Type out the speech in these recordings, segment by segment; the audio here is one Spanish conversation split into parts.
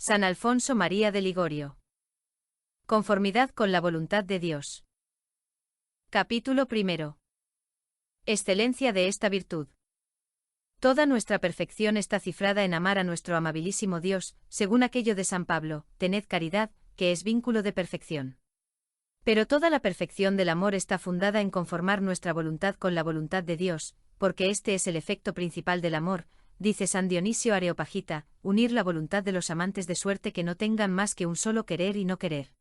San Alfonso María de Ligorio. Conformidad con la voluntad de Dios. Capítulo primero. Excelencia de esta virtud. Toda nuestra perfección está cifrada en amar a nuestro amabilísimo Dios, según aquello de San Pablo, tened caridad, que es vínculo de perfección. Pero toda la perfección del amor está fundada en conformar nuestra voluntad con la voluntad de Dios, porque este es el efecto principal del amor, dice San Dionisio Areopagita, unir la voluntad de los amantes de suerte que no tengan más que un solo querer y no querer.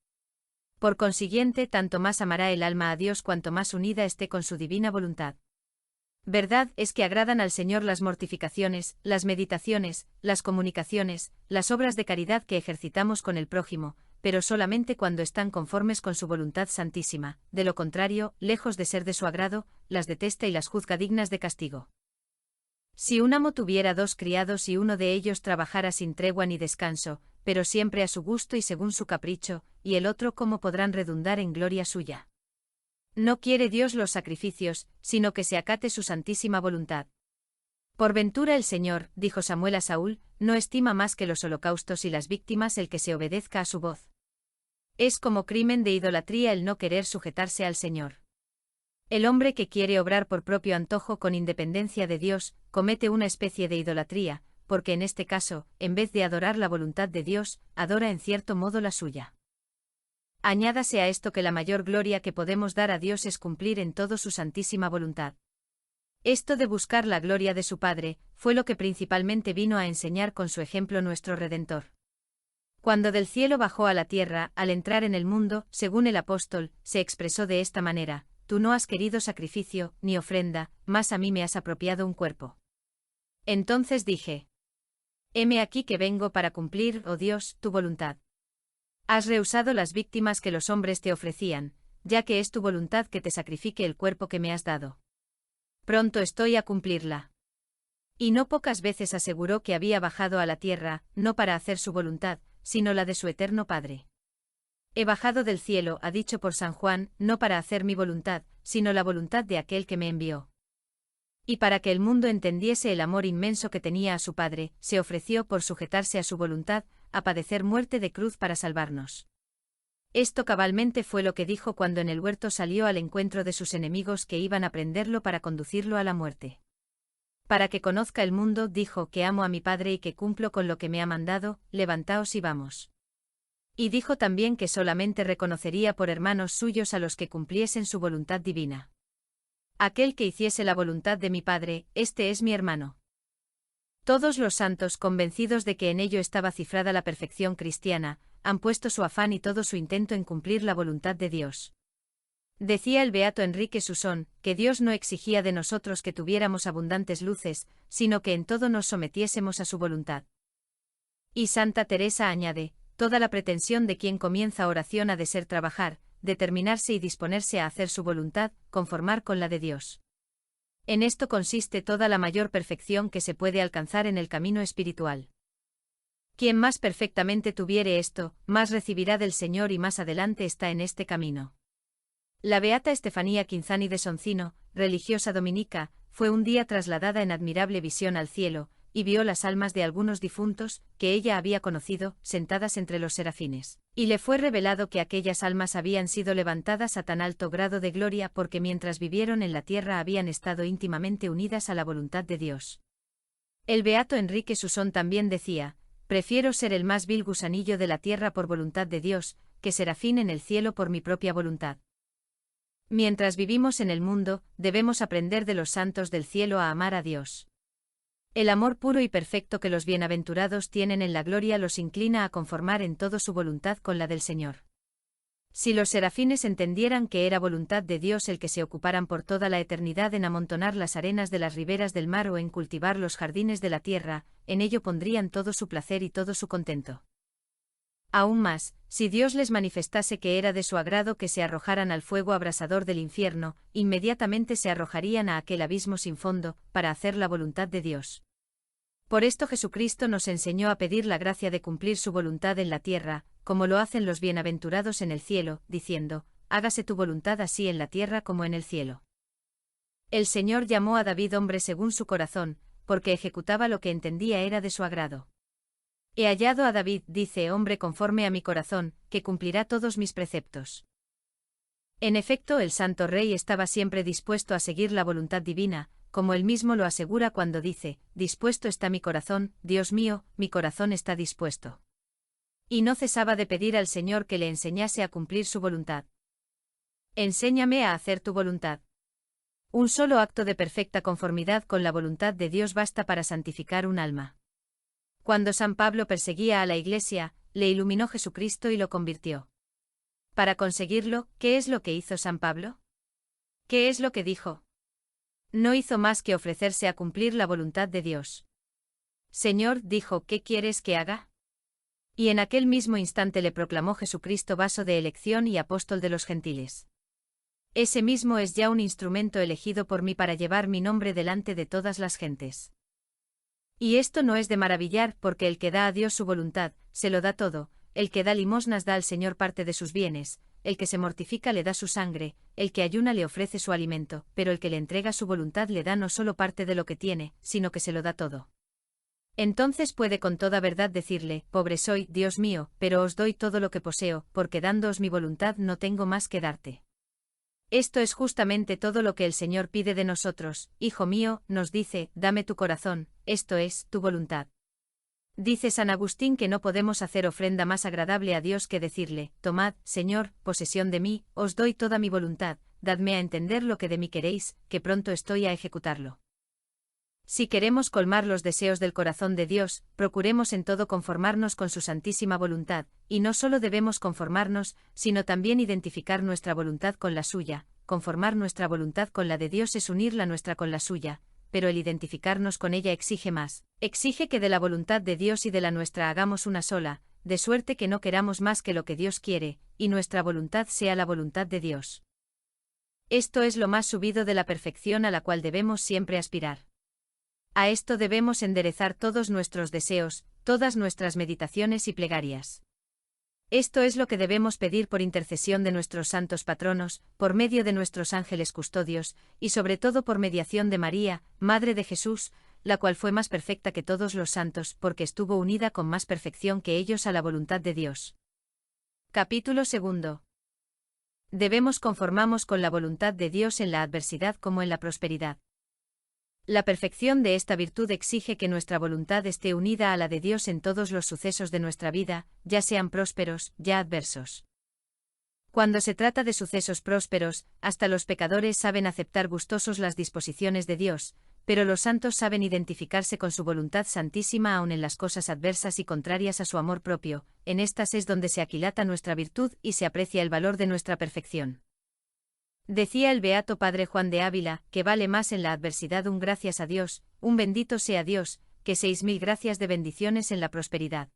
Por consiguiente, tanto más amará el alma a Dios cuanto más unida esté con su divina voluntad. Verdad es que agradan al Señor las mortificaciones, las meditaciones, las comunicaciones, las obras de caridad que ejercitamos con el prójimo, pero solamente cuando están conformes con su voluntad santísima, de lo contrario, lejos de ser de su agrado, las detesta y las juzga dignas de castigo. Si un amo tuviera 2 criados y uno de ellos trabajara sin tregua ni descanso, pero siempre a su gusto y según su capricho, y el otro, ¿cómo podrán redundar en gloria suya? No quiere Dios los sacrificios, sino que se acate su santísima voluntad. Por ventura el Señor, dijo Samuel a Saúl, no estima más que los holocaustos y las víctimas el que se obedezca a su voz. Es como crimen de idolatría el no querer sujetarse al Señor. El hombre que quiere obrar por propio antojo con independencia de Dios, comete una especie de idolatría, porque en este caso, en vez de adorar la voluntad de Dios, adora en cierto modo la suya. Añádase a esto que la mayor gloria que podemos dar a Dios es cumplir en todo su santísima voluntad. Esto de buscar la gloria de su Padre, fue lo que principalmente vino a enseñar con su ejemplo nuestro Redentor. Cuando del cielo bajó a la tierra, al entrar en el mundo, según el apóstol, se expresó de esta manera: tú no has querido sacrificio, ni ofrenda, mas a mí me has apropiado un cuerpo. Entonces dije: heme aquí que vengo para cumplir, oh Dios, tu voluntad. Has rehusado las víctimas que los hombres te ofrecían, ya que es tu voluntad que te sacrifique el cuerpo que me has dado. Pronto estoy a cumplirla. Y no pocas veces aseguró que había bajado a la tierra, no para hacer su voluntad, sino la de su eterno Padre. He bajado del cielo, ha dicho por San Juan, no para hacer mi voluntad, sino la voluntad de aquel que me envió. Y para que el mundo entendiese el amor inmenso que tenía a su Padre, se ofreció por sujetarse a su voluntad, a padecer muerte de cruz para salvarnos. Esto cabalmente fue lo que dijo cuando en el huerto salió al encuentro de sus enemigos que iban a prenderlo para conducirlo a la muerte. Para que conozca el mundo, dijo, que amo a mi Padre y que cumplo con lo que me ha mandado, levantaos y vamos. Y dijo también que solamente reconocería por hermanos suyos a los que cumpliesen su voluntad divina. Aquel que hiciese la voluntad de mi Padre, este es mi hermano. Todos los santos, convencidos de que en ello estaba cifrada la perfección cristiana, han puesto su afán y todo su intento en cumplir la voluntad de Dios. Decía el beato Enrique Susón, que Dios no exigía de nosotros que tuviéramos abundantes luces, sino que en todo nos sometiésemos a su voluntad. Y Santa Teresa añade: toda la pretensión de quien comienza oración ha de ser trabajar, determinarse y disponerse a hacer su voluntad, conformar con la de Dios. En esto consiste toda la mayor perfección que se puede alcanzar en el camino espiritual. Quien más perfectamente tuviere esto, más recibirá del Señor y más adelante está en este camino. La beata Estefanía Quinzani de Soncino, religiosa dominica, fue un día trasladada en admirable visión al cielo, y vio las almas de algunos difuntos, que ella había conocido, sentadas entre los serafines. Y le fue revelado que aquellas almas habían sido levantadas a tan alto grado de gloria porque mientras vivieron en la tierra habían estado íntimamente unidas a la voluntad de Dios. El beato Enrique Susón también decía: prefiero ser el más vil gusanillo de la tierra por voluntad de Dios, que serafín en el cielo por mi propia voluntad. Mientras vivimos en el mundo, debemos aprender de los santos del cielo a amar a Dios. El amor puro y perfecto que los bienaventurados tienen en la gloria los inclina a conformar en todo su voluntad con la del Señor. Si los serafines entendieran que era voluntad de Dios el que se ocuparan por toda la eternidad en amontonar las arenas de las riberas del mar o en cultivar los jardines de la tierra, en ello pondrían todo su placer y todo su contento. Aún más, si Dios les manifestase que era de su agrado que se arrojaran al fuego abrasador del infierno, inmediatamente se arrojarían a aquel abismo sin fondo, para hacer la voluntad de Dios. Por esto Jesucristo nos enseñó a pedir la gracia de cumplir su voluntad en la tierra, como lo hacen los bienaventurados en el cielo, diciendo: hágase tu voluntad así en la tierra como en el cielo. El Señor llamó a David hombre según su corazón, porque ejecutaba lo que entendía era de su agrado. He hallado a David, dice, hombre conforme a mi corazón, que cumplirá todos mis preceptos. En efecto, el Santo Rey estaba siempre dispuesto a seguir la voluntad divina, como él mismo lo asegura cuando dice, dispuesto está mi corazón, Dios mío, mi corazón está dispuesto. Y no cesaba de pedir al Señor que le enseñase a cumplir su voluntad. Enséñame a hacer tu voluntad. Un solo acto de perfecta conformidad con la voluntad de Dios basta para santificar un alma. Cuando San Pablo perseguía a la Iglesia, le iluminó Jesucristo y lo convirtió. Para conseguirlo, ¿qué es lo que hizo San Pablo? ¿Qué es lo que dijo? No hizo más que ofrecerse a cumplir la voluntad de Dios. Señor, dijo, ¿qué quieres que haga? Y en aquel mismo instante le proclamó Jesucristo vaso de elección y apóstol de los gentiles. Ese mismo es ya un instrumento elegido por mí para llevar mi nombre delante de todas las gentes. Y esto no es de maravillar, porque el que da a Dios su voluntad, se lo da todo, el que da limosnas da al Señor parte de sus bienes, el que se mortifica le da su sangre, el que ayuna le ofrece su alimento, pero el que le entrega su voluntad le da no solo parte de lo que tiene, sino que se lo da todo. Entonces puede con toda verdad decirle, pobre soy, Dios mío, pero os doy todo lo que poseo, porque dándoos mi voluntad no tengo más que darte. Esto es justamente todo lo que el Señor pide de nosotros, hijo mío, nos dice, dame tu corazón, esto es, tu voluntad. Dice San Agustín que no podemos hacer ofrenda más agradable a Dios que decirle, tomad, Señor, posesión de mí, os doy toda mi voluntad, dadme a entender lo que de mí queréis, que pronto estoy a ejecutarlo. Si queremos colmar los deseos del corazón de Dios, procuremos en todo conformarnos con su santísima voluntad, y no solo debemos conformarnos, sino también identificar nuestra voluntad con la suya. Conformar nuestra voluntad con la de Dios es unir la nuestra con la suya, pero el identificarnos con ella exige más, exige que de la voluntad de Dios y de la nuestra hagamos una sola, de suerte que no queramos más que lo que Dios quiere, y nuestra voluntad sea la voluntad de Dios. Esto es lo más subido de la perfección a la cual debemos siempre aspirar. A esto debemos enderezar todos nuestros deseos, todas nuestras meditaciones y plegarias. Esto es lo que debemos pedir por intercesión de nuestros santos patronos, por medio de nuestros ángeles custodios, y sobre todo por mediación de María, Madre de Jesús, la cual fue más perfecta que todos los santos, porque estuvo unida con más perfección que ellos a la voluntad de Dios. Capítulo 2. Debemos conformarnos con la voluntad de Dios en la adversidad como en la prosperidad. La perfección de esta virtud exige que nuestra voluntad esté unida a la de Dios en todos los sucesos de nuestra vida, ya sean prósperos, ya adversos. Cuando se trata de sucesos prósperos, hasta los pecadores saben aceptar gustosos las disposiciones de Dios, pero los santos saben identificarse con su voluntad santísima aun en las cosas adversas y contrarias a su amor propio. En estas es donde se aquilata nuestra virtud y se aprecia el valor de nuestra perfección. Decía el beato Padre Juan de Ávila, que vale más en la adversidad un gracias a Dios, un bendito sea Dios, que 6000 gracias de bendiciones en la prosperidad.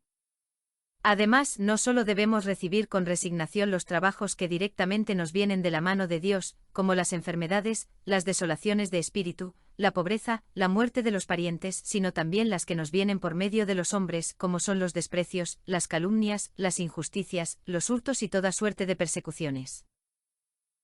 Además, no solo debemos recibir con resignación los trabajos que directamente nos vienen de la mano de Dios, como las enfermedades, las desolaciones de espíritu, la pobreza, la muerte de los parientes, sino también las que nos vienen por medio de los hombres, como son los desprecios, las calumnias, las injusticias, los hurtos y toda suerte de persecuciones.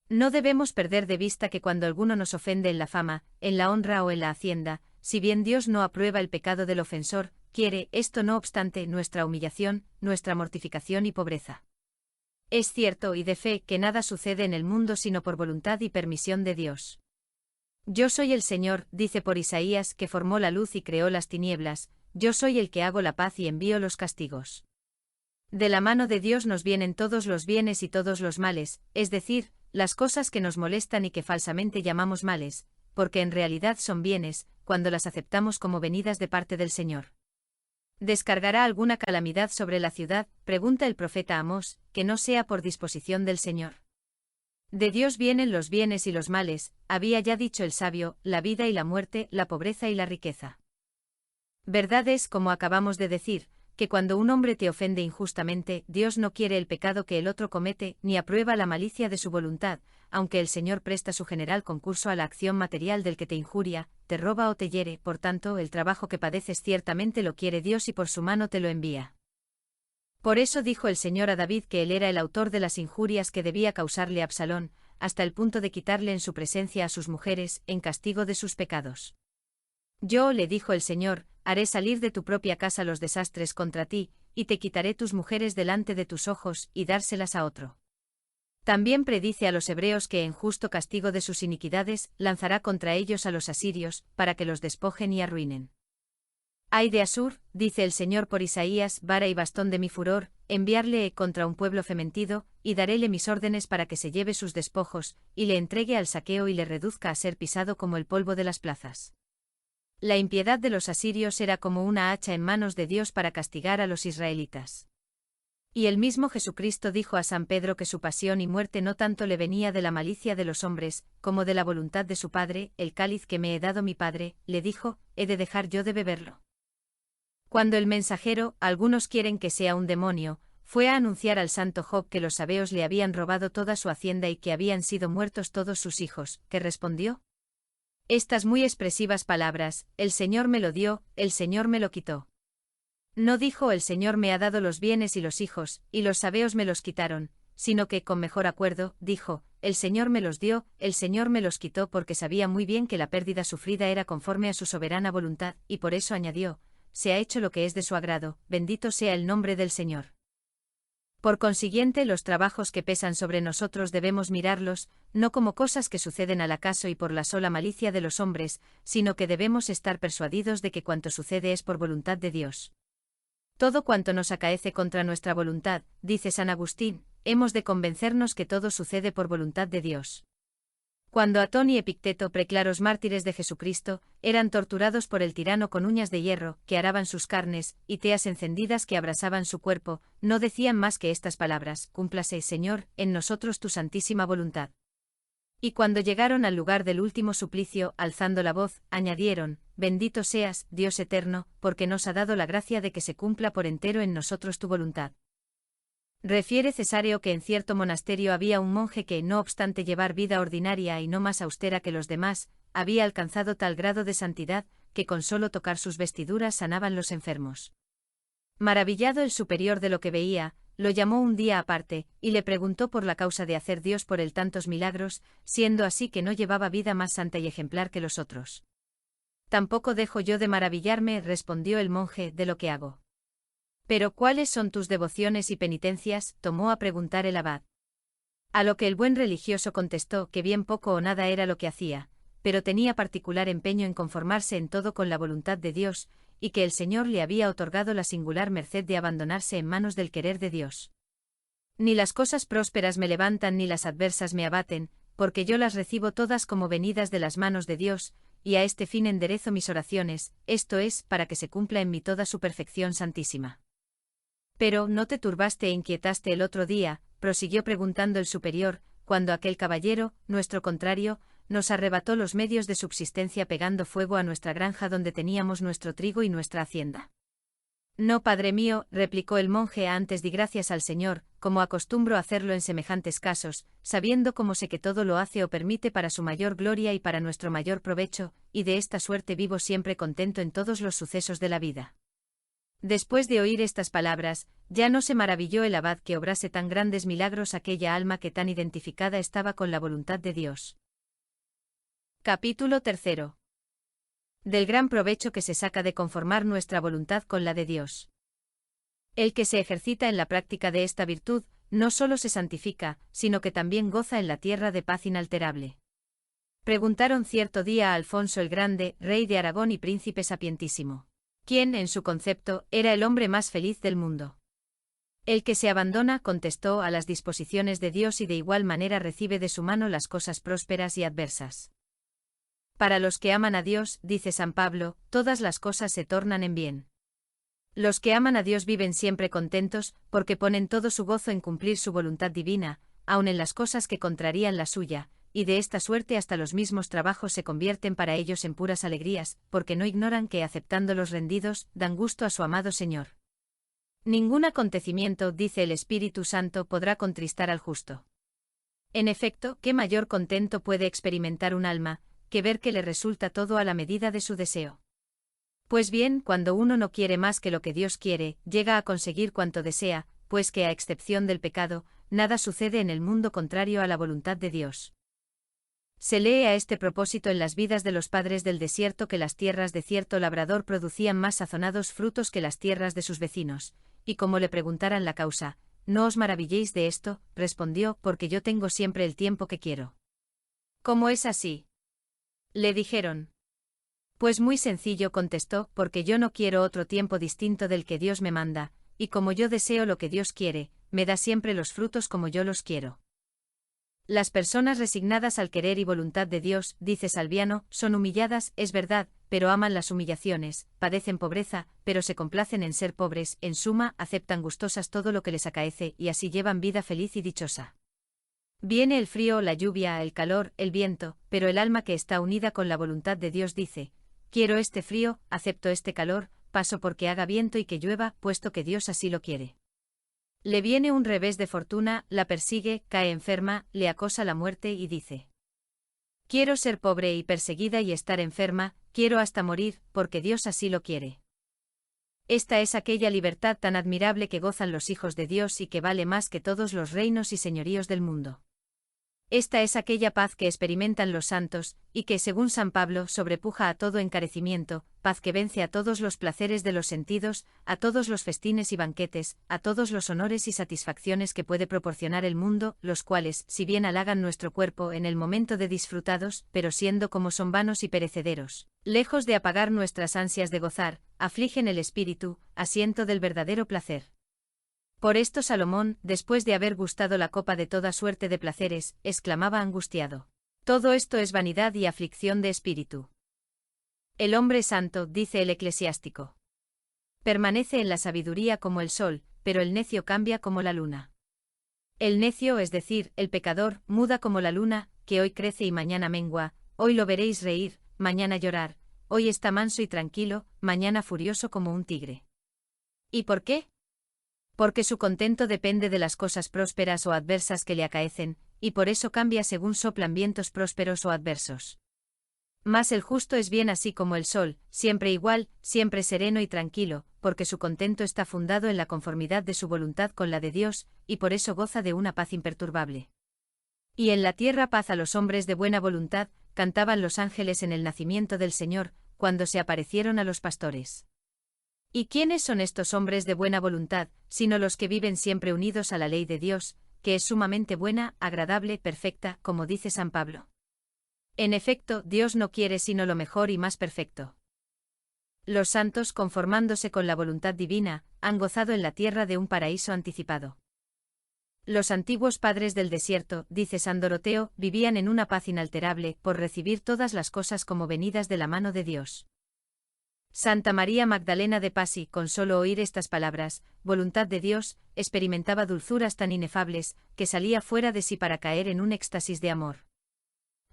No debemos perder de vista que cuando alguno nos ofende en la fama, en la honra o en la hacienda, si bien Dios no aprueba el pecado del ofensor, quiere, esto no obstante, nuestra humillación, nuestra mortificación y pobreza. Es cierto y de fe que nada sucede en el mundo sino por voluntad y permisión de Dios. Yo soy el Señor, dice por Isaías, que formó la luz y creó las tinieblas, yo soy el que hago la paz y envío los castigos. De la mano de Dios nos vienen todos los bienes y todos los males, es decir, las cosas que nos molestan y que falsamente llamamos males, porque en realidad son bienes, cuando las aceptamos como venidas de parte del Señor. ¿Descargará alguna calamidad sobre la ciudad?, pregunta el profeta Amós, que no sea por disposición del Señor. De Dios vienen los bienes y los males, había ya dicho el sabio, la vida y la muerte, la pobreza y la riqueza. Verdad es, como acabamos de decir, que cuando un hombre te ofende injustamente, Dios no quiere el pecado que el otro comete, ni aprueba la malicia de su voluntad, aunque el Señor presta su general concurso a la acción material del que te injuria, te roba o te hiere, por tanto el trabajo que padeces ciertamente lo quiere Dios y por su mano te lo envía. Por eso dijo el Señor a David que él era el autor de las injurias que debía causarle Absalón, hasta el punto de quitarle en su presencia a sus mujeres, en castigo de sus pecados. Yo, le dijo el Señor, haré salir de tu propia casa los desastres contra ti, y te quitaré tus mujeres delante de tus ojos, y dárselas a otro. También predice a los hebreos que en justo castigo de sus iniquidades, lanzará contra ellos a los asirios, para que los despojen y arruinen. Ay de Asur, dice el Señor por Isaías, vara y bastón de mi furor, enviarle contra un pueblo fementido, y daréle mis órdenes para que se lleve sus despojos, y le entregue al saqueo y le reduzca a ser pisado como el polvo de las plazas. La impiedad de los asirios era como una hacha en manos de Dios para castigar a los israelitas. Y el mismo Jesucristo dijo a San Pedro que su pasión y muerte no tanto le venía de la malicia de los hombres, como de la voluntad de su Padre. El cáliz que me he dado mi Padre, le dijo, ¿he de dejar yo de beberlo? Cuando el mensajero, algunos quieren que sea un demonio, fue a anunciar al santo Job que los sabeos le habían robado toda su hacienda y que habían sido muertos todos sus hijos, ¿qué respondió? Estas muy expresivas palabras, el Señor me lo dio, el Señor me lo quitó. No dijo el Señor me ha dado los bienes y los hijos, y los sabeos me los quitaron, sino que, con mejor acuerdo, dijo, el Señor me los dio, el Señor me los quitó porque sabía muy bien que la pérdida sufrida era conforme a su soberana voluntad, y por eso añadió, se ha hecho lo que es de su agrado, bendito sea el nombre del Señor. Por consiguiente, los trabajos que pesan sobre nosotros debemos mirarlos, no como cosas que suceden al acaso y por la sola malicia de los hombres, sino que debemos estar persuadidos de que cuanto sucede es por voluntad de Dios. Todo cuanto nos acaece contra nuestra voluntad, dice San Agustín, hemos de convencernos que todo sucede por voluntad de Dios. Cuando Atón y Epicteto, preclaros mártires de Jesucristo, eran torturados por el tirano con uñas de hierro, que araban sus carnes, y teas encendidas que abrasaban su cuerpo, no decían más que estas palabras, cúmplase, Señor, en nosotros tu santísima voluntad. Y cuando llegaron al lugar del último suplicio, alzando la voz, añadieron, bendito seas, Dios eterno, porque nos ha dado la gracia de que se cumpla por entero en nosotros tu voluntad. Refiere Cesáreo que en cierto monasterio había un monje que, no obstante llevar vida ordinaria y no más austera que los demás, había alcanzado tal grado de santidad, que con solo tocar sus vestiduras sanaban los enfermos. Maravillado el superior de lo que veía, lo llamó un día aparte, y le preguntó por la causa de hacer Dios por él tantos milagros, siendo así que no llevaba vida más santa y ejemplar que los otros. Tampoco dejo yo de maravillarme, respondió el monje, de lo que hago. Pero ¿cuáles son tus devociones y penitencias?, tomó a preguntar el abad. A lo que el buen religioso contestó que bien poco o nada era lo que hacía, pero tenía particular empeño en conformarse en todo con la voluntad de Dios, y que el Señor le había otorgado la singular merced de abandonarse en manos del querer de Dios. Ni las cosas prósperas me levantan ni las adversas me abaten, porque yo las recibo todas como venidas de las manos de Dios, y a este fin enderezo mis oraciones, esto es, para que se cumpla en mí toda su perfección santísima. Pero, ¿no te turbaste e inquietaste el otro día?, prosiguió preguntando el superior, cuando aquel caballero, nuestro contrario, nos arrebató los medios de subsistencia pegando fuego a nuestra granja donde teníamos nuestro trigo y nuestra hacienda. No, padre mío, replicó el monje, antes di gracias al Señor, como acostumbro hacerlo en semejantes casos, sabiendo cómo sé que todo lo hace o permite para su mayor gloria y para nuestro mayor provecho, y de esta suerte vivo siempre contento en todos los sucesos de la vida. Después de oír estas palabras, ya no se maravilló el abad que obrase tan grandes milagros aquella alma que tan identificada estaba con la voluntad de Dios. Capítulo 3. Del gran provecho que se saca de conformar nuestra voluntad con la de Dios. El que se ejercita en la práctica de esta virtud, no solo se santifica, sino que también goza en la tierra de paz inalterable. Preguntaron cierto día a Alfonso el Grande, rey de Aragón y príncipe sapientísimo, ¿quién, en su concepto, era el hombre más feliz del mundo? El que se abandona, contestó, a las disposiciones de Dios y de igual manera recibe de su mano las cosas prósperas y adversas. Para los que aman a Dios, dice San Pablo, todas las cosas se tornan en bien. Los que aman a Dios viven siempre contentos, porque ponen todo su gozo en cumplir su voluntad divina, aun en las cosas que contrarían la suya, y de esta suerte hasta los mismos trabajos se convierten para ellos en puras alegrías, porque no ignoran que, aceptándolos rendidos, dan gusto a su amado Señor. Ningún acontecimiento, dice el Espíritu Santo, podrá contristar al justo. En efecto, ¿qué mayor contento puede experimentar un alma, que ver que le resulta todo a la medida de su deseo? Pues bien, cuando uno no quiere más que lo que Dios quiere, llega a conseguir cuanto desea, pues que a excepción del pecado, nada sucede en el mundo contrario a la voluntad de Dios. Se lee a este propósito en las vidas de los padres del desierto que las tierras de cierto labrador producían más sazonados frutos que las tierras de sus vecinos, y como le preguntaran la causa, no os maravilléis de esto, respondió, porque yo tengo siempre el tiempo que quiero. ¿Cómo es así? Le dijeron. Pues muy sencillo, contestó, porque yo no quiero otro tiempo distinto del que Dios me manda, y como yo deseo lo que Dios quiere, me da siempre los frutos como yo los quiero. Las personas resignadas al querer y voluntad de Dios, dice Salviano, son humilladas, es verdad, pero aman las humillaciones, padecen pobreza, pero se complacen en ser pobres, en suma, aceptan gustosas todo lo que les acaece y así llevan vida feliz y dichosa. Viene el frío, la lluvia, el calor, el viento, pero el alma que está unida con la voluntad de Dios dice, quiero este frío, acepto este calor, paso porque haga viento y que llueva, puesto que Dios así lo quiere. Le viene un revés de fortuna, la persigue, cae enferma, le acosa la muerte y dice: quiero ser pobre y perseguida y estar enferma, quiero hasta morir, porque Dios así lo quiere. Esta es aquella libertad tan admirable que gozan los hijos de Dios y que vale más que todos los reinos y señoríos del mundo. Esta es aquella paz que experimentan los santos, y que, según San Pablo, sobrepuja a todo encarecimiento, paz que vence a todos los placeres de los sentidos, a todos los festines y banquetes, a todos los honores y satisfacciones que puede proporcionar el mundo, los cuales, si bien halagan nuestro cuerpo en el momento de disfrutados, pero siendo como son vanos y perecederos, lejos de apagar nuestras ansias de gozar, afligen el espíritu, asiento del verdadero placer. Por esto Salomón, después de haber gustado la copa de toda suerte de placeres, exclamaba angustiado: todo esto es vanidad y aflicción de espíritu. El hombre santo, dice el eclesiástico, permanece en la sabiduría como el sol, pero el necio cambia como la luna. El necio, es decir, el pecador, muda como la luna, que hoy crece y mañana mengua, hoy lo veréis reír, mañana llorar, hoy está manso y tranquilo, mañana furioso como un tigre. ¿Y por qué? Porque su contento depende de las cosas prósperas o adversas que le acaecen, y por eso cambia según soplan vientos prósperos o adversos. Mas el justo es bien así como el sol, siempre igual, siempre sereno y tranquilo, porque su contento está fundado en la conformidad de su voluntad con la de Dios, y por eso goza de una paz imperturbable. Y en la tierra paz a los hombres de buena voluntad, cantaban los ángeles en el nacimiento del Señor, cuando se aparecieron a los pastores. ¿Y quiénes son estos hombres de buena voluntad, sino los que viven siempre unidos a la ley de Dios, que es sumamente buena, agradable, perfecta, como dice San Pablo? En efecto, Dios no quiere sino lo mejor y más perfecto. Los santos, conformándose con la voluntad divina, han gozado en la tierra de un paraíso anticipado. Los antiguos padres del desierto, dice San Doroteo, vivían en una paz inalterable, por recibir todas las cosas como venidas de la mano de Dios. Santa María Magdalena de Pasi, con solo oír estas palabras, voluntad de Dios, experimentaba dulzuras tan inefables, que salía fuera de sí para caer en un éxtasis de amor.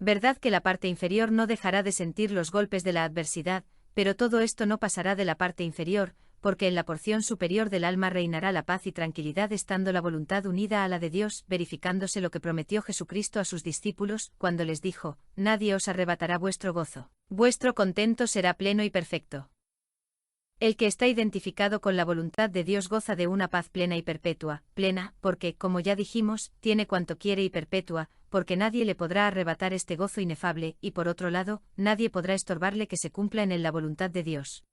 Verdad que la parte inferior no dejará de sentir los golpes de la adversidad, pero todo esto no pasará de la parte inferior, porque en la porción superior del alma reinará la paz y tranquilidad estando la voluntad unida a la de Dios, verificándose lo que prometió Jesucristo a sus discípulos, cuando les dijo: nadie os arrebatará vuestro gozo, vuestro contento será pleno y perfecto. El que está identificado con la voluntad de Dios goza de una paz plena y perpetua, plena, porque, como ya dijimos, tiene cuanto quiere y perpetua, porque nadie le podrá arrebatar este gozo inefable, y por otro lado, nadie podrá estorbarle que se cumpla en él la voluntad de Dios.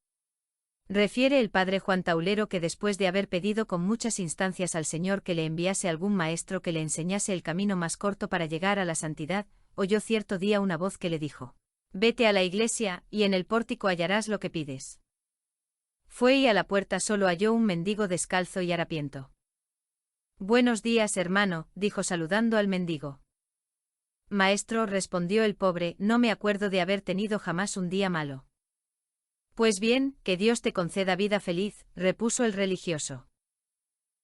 Refiere el padre Juan Taulero que después de haber pedido con muchas instancias al Señor que le enviase algún maestro que le enseñase el camino más corto para llegar a la santidad, oyó cierto día una voz que le dijo: vete a la iglesia, y en el pórtico hallarás lo que pides. Fue y a la puerta solo halló un mendigo descalzo y harapiento. Buenos días, hermano, dijo saludando al mendigo. Maestro, respondió el pobre, no me acuerdo de haber tenido jamás un día malo. Pues bien, que Dios te conceda vida feliz, repuso el religioso.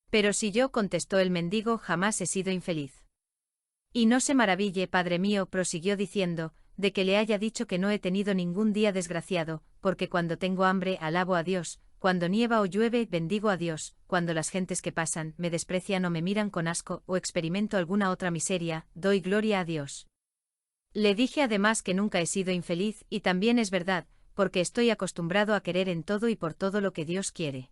Pero si yo, contestó el mendigo, jamás he sido infeliz. Y no se maraville, padre mío, prosiguió diciendo, de que le haya dicho que no he tenido ningún día desgraciado, porque cuando tengo hambre alabo a Dios, cuando nieva o llueve bendigo a Dios, cuando las gentes que pasan me desprecian o me miran con asco o experimento alguna otra miseria, doy gloria a Dios. Le dije además que nunca he sido infeliz, y también es verdad, porque estoy acostumbrado a querer en todo y por todo lo que Dios quiere.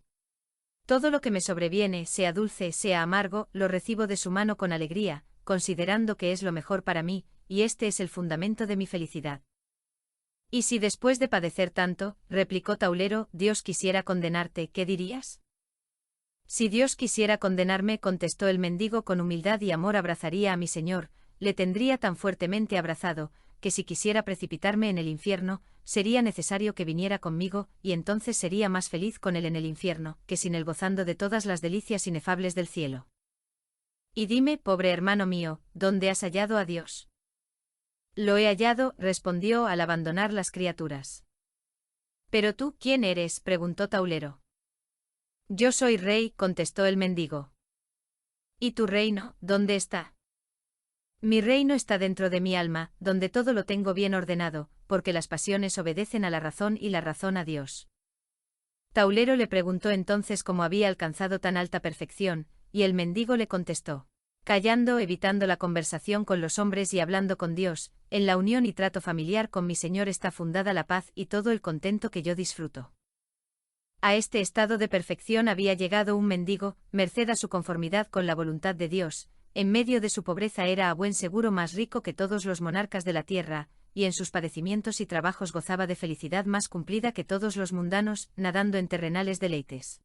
Todo lo que me sobreviene, sea dulce, sea amargo, lo recibo de su mano con alegría, considerando que es lo mejor para mí, y este es el fundamento de mi felicidad. ¿Y si después de padecer tanto, replicó Taulero, Dios quisiera condenarte, qué dirías? Si Dios quisiera condenarme, contestó el mendigo con humildad y amor, abrazaría a mi Señor, le tendría tan fuertemente abrazado, que si quisiera precipitarme en el infierno, sería necesario que viniera conmigo, y entonces sería más feliz con él en el infierno, que sin él gozando de todas las delicias inefables del cielo. Y dime, pobre hermano mío, ¿dónde has hallado a Dios? Lo he hallado, respondió al abandonar las criaturas. ¿Pero tú, quién eres?, preguntó Taulero. Yo soy rey, contestó el mendigo. ¿Y tu reino, dónde está? Mi reino está dentro de mi alma, donde todo lo tengo bien ordenado, porque las pasiones obedecen a la razón y la razón a Dios. Taulero le preguntó entonces cómo había alcanzado tan alta perfección, y el mendigo le contestó: callando, evitando la conversación con los hombres y hablando con Dios, en la unión y trato familiar con mi Señor está fundada la paz y todo el contento que yo disfruto. A este estado de perfección había llegado un mendigo, merced a su conformidad con la voluntad de Dios. En medio de su pobreza era a buen seguro más rico que todos los monarcas de la tierra, y en sus padecimientos y trabajos gozaba de felicidad más cumplida que todos los mundanos, nadando en terrenales deleites.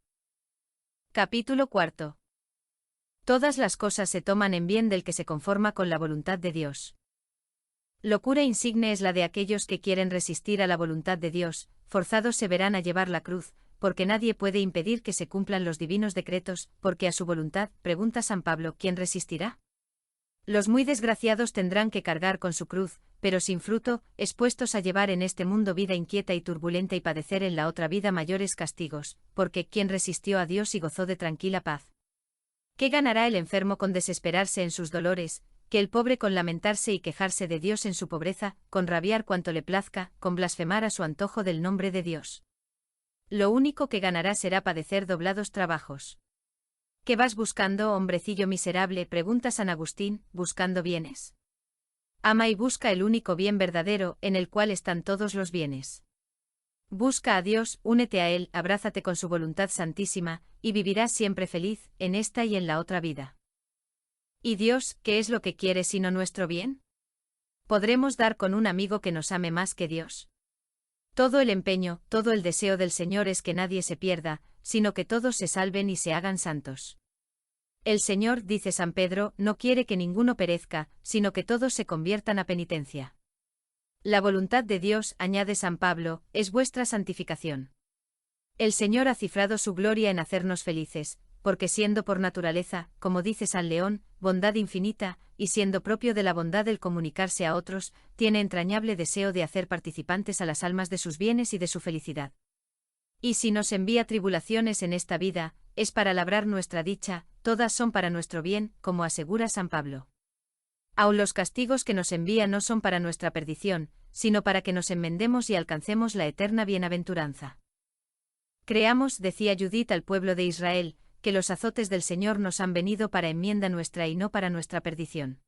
Capítulo 4. Todas las cosas se toman en bien del que se conforma con la voluntad de Dios. Locura insigne es la de aquellos que quieren resistir a la voluntad de Dios, forzados se verán a llevar la cruz, porque nadie puede impedir que se cumplan los divinos decretos, porque a su voluntad, pregunta San Pablo, ¿quién resistirá? Los muy desgraciados tendrán que cargar con su cruz, pero sin fruto, expuestos a llevar en este mundo vida inquieta y turbulenta y padecer en la otra vida mayores castigos, porque ¿quién resistió a Dios y gozó de tranquila paz? ¿Qué ganará el enfermo con desesperarse en sus dolores, que el pobre con lamentarse y quejarse de Dios en su pobreza, con rabiar cuanto le plazca, con blasfemar a su antojo del nombre de Dios? Lo único que ganará será padecer doblados trabajos. ¿Qué vas buscando, hombrecillo miserable?, pregunta San Agustín, buscando bienes. Ama y busca el único bien verdadero, en el cual están todos los bienes. Busca a Dios, únete a Él, abrázate con su voluntad santísima, y vivirás siempre feliz, en esta y en la otra vida. ¿Y Dios, qué es lo que quiere sino nuestro bien? ¿Podremos dar con un amigo que nos ame más que Dios? Todo el empeño, todo el deseo del Señor es que nadie se pierda, sino que todos se salven y se hagan santos. El Señor, dice San Pedro, no quiere que ninguno perezca, sino que todos se conviertan a penitencia. La voluntad de Dios, añade San Pablo, es vuestra santificación. El Señor ha cifrado su gloria en hacernos felices, porque siendo por naturaleza, como dice San León, bondad infinita, y siendo propio de la bondad el comunicarse a otros, tiene entrañable deseo de hacer participantes a las almas de sus bienes y de su felicidad. Y si nos envía tribulaciones en esta vida, es para labrar nuestra dicha, todas son para nuestro bien, como asegura San Pablo. Aun los castigos que nos envía no son para nuestra perdición, sino para que nos enmendemos y alcancemos la eterna bienaventuranza. Creamos, decía Judith al pueblo de Israel, que los azotes del Señor nos han venido para enmienda nuestra y no para nuestra perdición.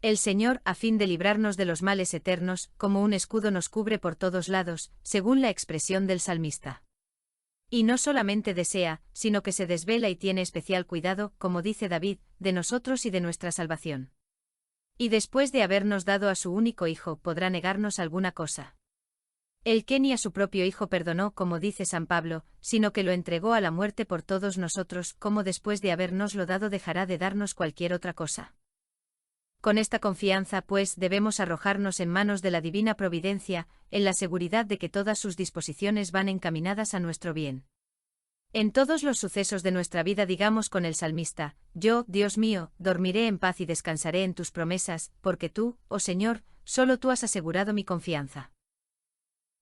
El Señor, a fin de librarnos de los males eternos, como un escudo nos cubre por todos lados, según la expresión del salmista. Y no solamente desea, sino que se desvela y tiene especial cuidado, como dice David, de nosotros y de nuestra salvación. Y después de habernos dado a su único Hijo, ¿podrá negarnos alguna cosa? El que ni a su propio Hijo perdonó, como dice San Pablo, sino que lo entregó a la muerte por todos nosotros, ¿cómo después de habernoslo dado dejará de darnos cualquier otra cosa? Con esta confianza, pues, debemos arrojarnos en manos de la divina providencia, en la seguridad de que todas sus disposiciones van encaminadas a nuestro bien. En todos los sucesos de nuestra vida digamos con el salmista: yo, Dios mío, dormiré en paz y descansaré en tus promesas, porque tú, oh Señor, solo tú has asegurado mi confianza.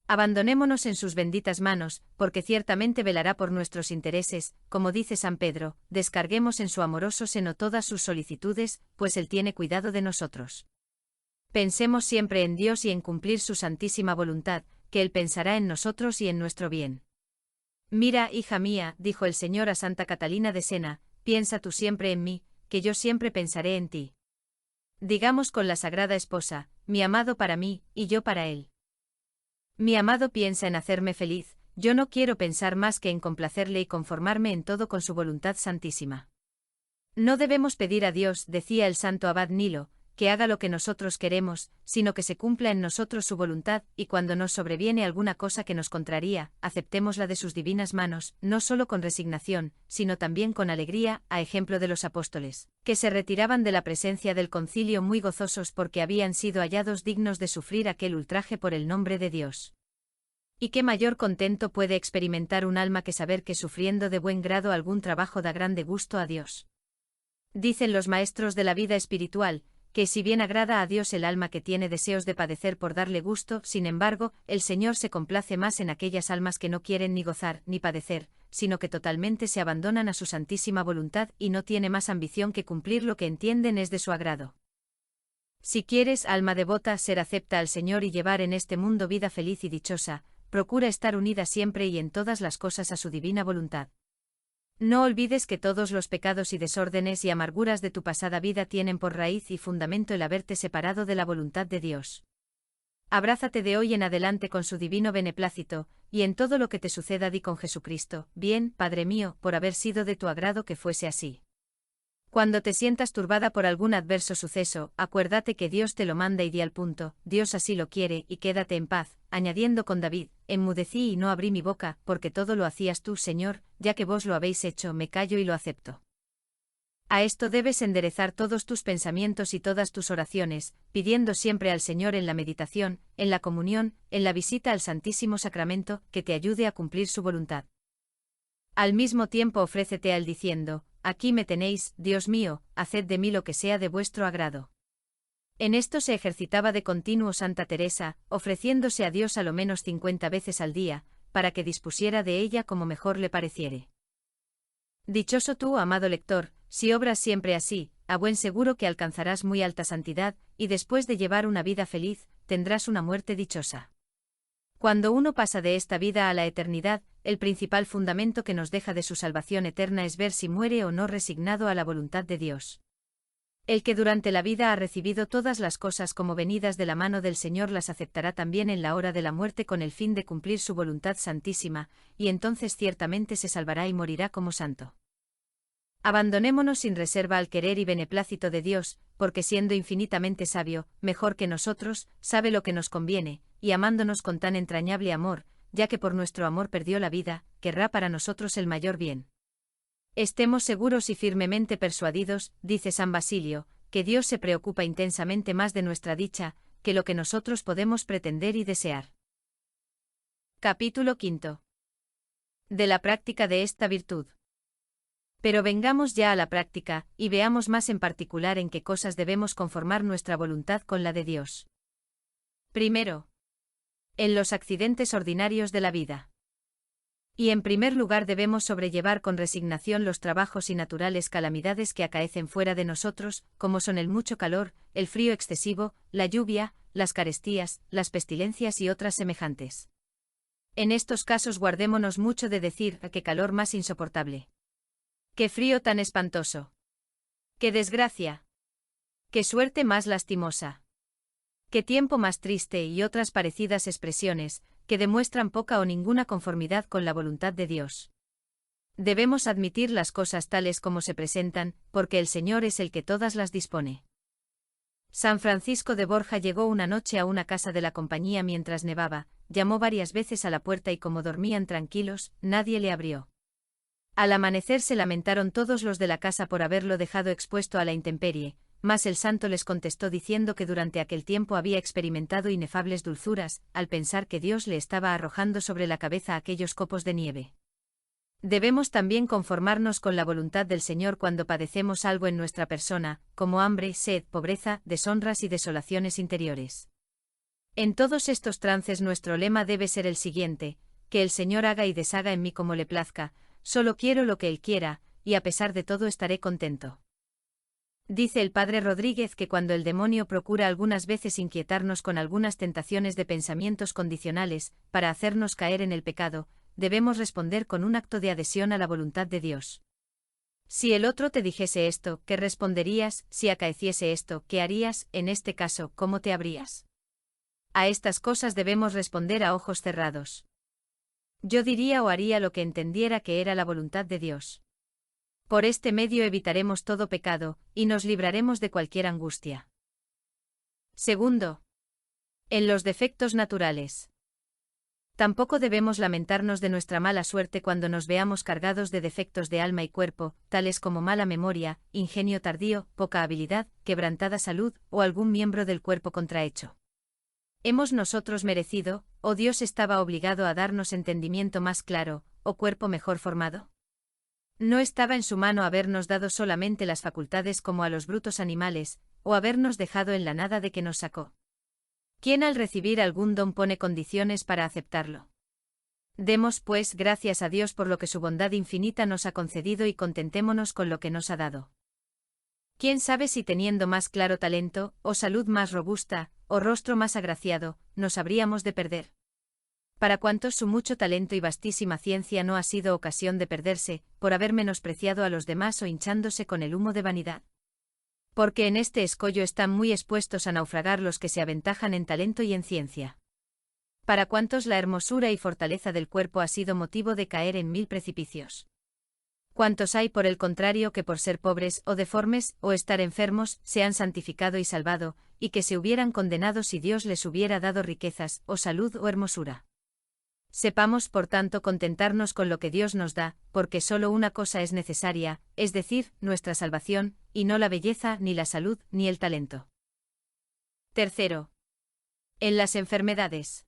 Abandonémonos en sus benditas manos, porque ciertamente velará por nuestros intereses, como dice San Pedro, descarguemos en su amoroso seno todas sus solicitudes, pues Él tiene cuidado de nosotros. Pensemos siempre en Dios y en cumplir su santísima voluntad, que Él pensará en nosotros y en nuestro bien. Mira, hija mía, dijo el Señor a Santa Catalina de Sena, piensa tú siempre en mí, que yo siempre pensaré en ti. Digamos con la Sagrada Esposa, mi amado para mí, y yo para Él. Mi amado piensa en hacerme feliz, yo no quiero pensar más que en complacerle y conformarme en todo con su voluntad santísima. No debemos pedir a Dios, decía el santo abad Nilo, que haga lo que nosotros queremos, sino que se cumpla en nosotros su voluntad, y cuando nos sobreviene alguna cosa que nos contraría, aceptémosla de sus divinas manos, no solo con resignación, sino también con alegría, a ejemplo de los apóstoles, que se retiraban de la presencia del concilio muy gozosos porque habían sido hallados dignos de sufrir aquel ultraje por el nombre de Dios. ¿Y qué mayor contento puede experimentar un alma que saber que sufriendo de buen grado algún trabajo da grande gusto a Dios? Dicen los maestros de la vida espiritual, que si bien agrada a Dios el alma que tiene deseos de padecer por darle gusto, sin embargo, el Señor se complace más en aquellas almas que no quieren ni gozar ni padecer, sino que totalmente se abandonan a su santísima voluntad y no tiene más ambición que cumplir lo que entienden es de su agrado. Si quieres, alma devota, ser acepta al Señor y llevar en este mundo vida feliz y dichosa, procura estar unida siempre y en todas las cosas a su divina voluntad. No olvides que todos los pecados y desórdenes y amarguras de tu pasada vida tienen por raíz y fundamento el haberte separado de la voluntad de Dios. Abrázate de hoy en adelante con su divino beneplácito, y en todo lo que te suceda di con Jesucristo, bien, Padre mío, por haber sido de tu agrado que fuese así. Cuando te sientas turbada por algún adverso suceso, acuérdate que Dios te lo manda y di al punto, Dios así lo quiere, y quédate en paz, añadiendo con David, enmudecí y no abrí mi boca, porque todo lo hacías tú, Señor, ya que vos lo habéis hecho, me callo y lo acepto. A esto debes enderezar todos tus pensamientos y todas tus oraciones, pidiendo siempre al Señor en la meditación, en la comunión, en la visita al Santísimo Sacramento, que te ayude a cumplir su voluntad. Al mismo tiempo ofrécete a Él diciendo, aquí me tenéis, Dios mío, haced de mí lo que sea de vuestro agrado. En esto se ejercitaba de continuo Santa Teresa, ofreciéndose a Dios a lo menos 50 veces al día, para que dispusiera de ella como mejor le pareciere. Dichoso tú, amado lector, si obras siempre así, a buen seguro que alcanzarás muy alta santidad, y después de llevar una vida feliz, tendrás una muerte dichosa. Cuando uno pasa de esta vida a la eternidad, el principal fundamento que nos deja de su salvación eterna es ver si muere o no resignado a la voluntad de Dios. El que durante la vida ha recibido todas las cosas como venidas de la mano del Señor las aceptará también en la hora de la muerte con el fin de cumplir su voluntad santísima, y entonces ciertamente se salvará y morirá como santo. Abandonémonos sin reserva al querer y beneplácito de Dios, porque siendo infinitamente sabio, mejor que nosotros, sabe lo que nos conviene, y amándonos con tan entrañable amor, ya que por nuestro amor perdió la vida, querrá para nosotros el mayor bien. Estemos seguros y firmemente persuadidos, dice San Basilio, que Dios se preocupa intensamente más de nuestra dicha, que lo que nosotros podemos pretender y desear. Capítulo 5. De la práctica de esta virtud. Pero vengamos ya a la práctica, y veamos más en particular en qué cosas debemos conformar nuestra voluntad con la de Dios. Primero, en los accidentes ordinarios de la vida. Y en primer lugar debemos sobrellevar con resignación los trabajos y naturales calamidades que acaecen fuera de nosotros, como son el mucho calor, el frío excesivo, la lluvia, las carestías, las pestilencias y otras semejantes. En estos casos guardémonos mucho de decir qué calor más insoportable. ¡Qué frío tan espantoso! ¡Qué desgracia! ¡Qué suerte más lastimosa! ¡Qué tiempo más triste! Y otras parecidas expresiones, que demuestran poca o ninguna conformidad con la voluntad de Dios. Debemos admitir las cosas tales como se presentan, porque el Señor es el que todas las dispone. San Francisco de Borja llegó una noche a una casa de la compañía mientras nevaba, llamó varias veces a la puerta y como dormían tranquilos, nadie le abrió. Al amanecer se lamentaron todos los de la casa por haberlo dejado expuesto a la intemperie, mas el santo les contestó diciendo que durante aquel tiempo había experimentado inefables dulzuras, al pensar que Dios le estaba arrojando sobre la cabeza aquellos copos de nieve. Debemos también conformarnos con la voluntad del Señor cuando padecemos algo en nuestra persona, como hambre, sed, pobreza, deshonras y desolaciones interiores. En todos estos trances nuestro lema debe ser el siguiente: que el Señor haga y deshaga en mí como le plazca. Solo quiero lo que Él quiera, y a pesar de todo estaré contento. Dice el padre Rodríguez que cuando el demonio procura algunas veces inquietarnos con algunas tentaciones de pensamientos condicionales, para hacernos caer en el pecado, debemos responder con un acto de adhesión a la voluntad de Dios. Si el otro te dijese esto, ¿qué responderías? Si acaeciese esto, ¿qué harías? En este caso, ¿cómo te habrías? A estas cosas debemos responder a ojos cerrados. Yo diría o haría lo que entendiera que era la voluntad de Dios. Por este medio evitaremos todo pecado, y nos libraremos de cualquier angustia. Segundo, en los defectos naturales. Tampoco debemos lamentarnos de nuestra mala suerte cuando nos veamos cargados de defectos de alma y cuerpo, tales como mala memoria, ingenio tardío, poca habilidad, quebrantada salud, o algún miembro del cuerpo contrahecho. ¿Hemos nosotros merecido, o Dios estaba obligado a darnos entendimiento más claro, o cuerpo mejor formado? ¿No estaba en su mano habernos dado solamente las facultades como a los brutos animales, o habernos dejado en la nada de que nos sacó? ¿Quién al recibir algún don pone condiciones para aceptarlo? Demos, pues, gracias a Dios por lo que su bondad infinita nos ha concedido y contentémonos con lo que nos ha dado. ¿Quién sabe si teniendo más claro talento, o salud más robusta, o rostro más agraciado, nos habríamos de perder? Para cuantos su mucho talento y vastísima ciencia no ha sido ocasión de perderse, por haber menospreciado a los demás o hinchándose con el humo de vanidad. Porque en este escollo están muy expuestos a naufragar los que se aventajan en talento y en ciencia. Para cuantos la hermosura y fortaleza del cuerpo ha sido motivo de caer en 1000 precipicios. ¿Cuántos hay por el contrario que por ser pobres o deformes o estar enfermos se han santificado y salvado, y que se hubieran condenado si Dios les hubiera dado riquezas, o salud o hermosura? Sepamos por tanto contentarnos con lo que Dios nos da, porque solo una cosa es necesaria, es decir, nuestra salvación, y no la belleza, ni la salud, ni el talento. Tercero, en las enfermedades.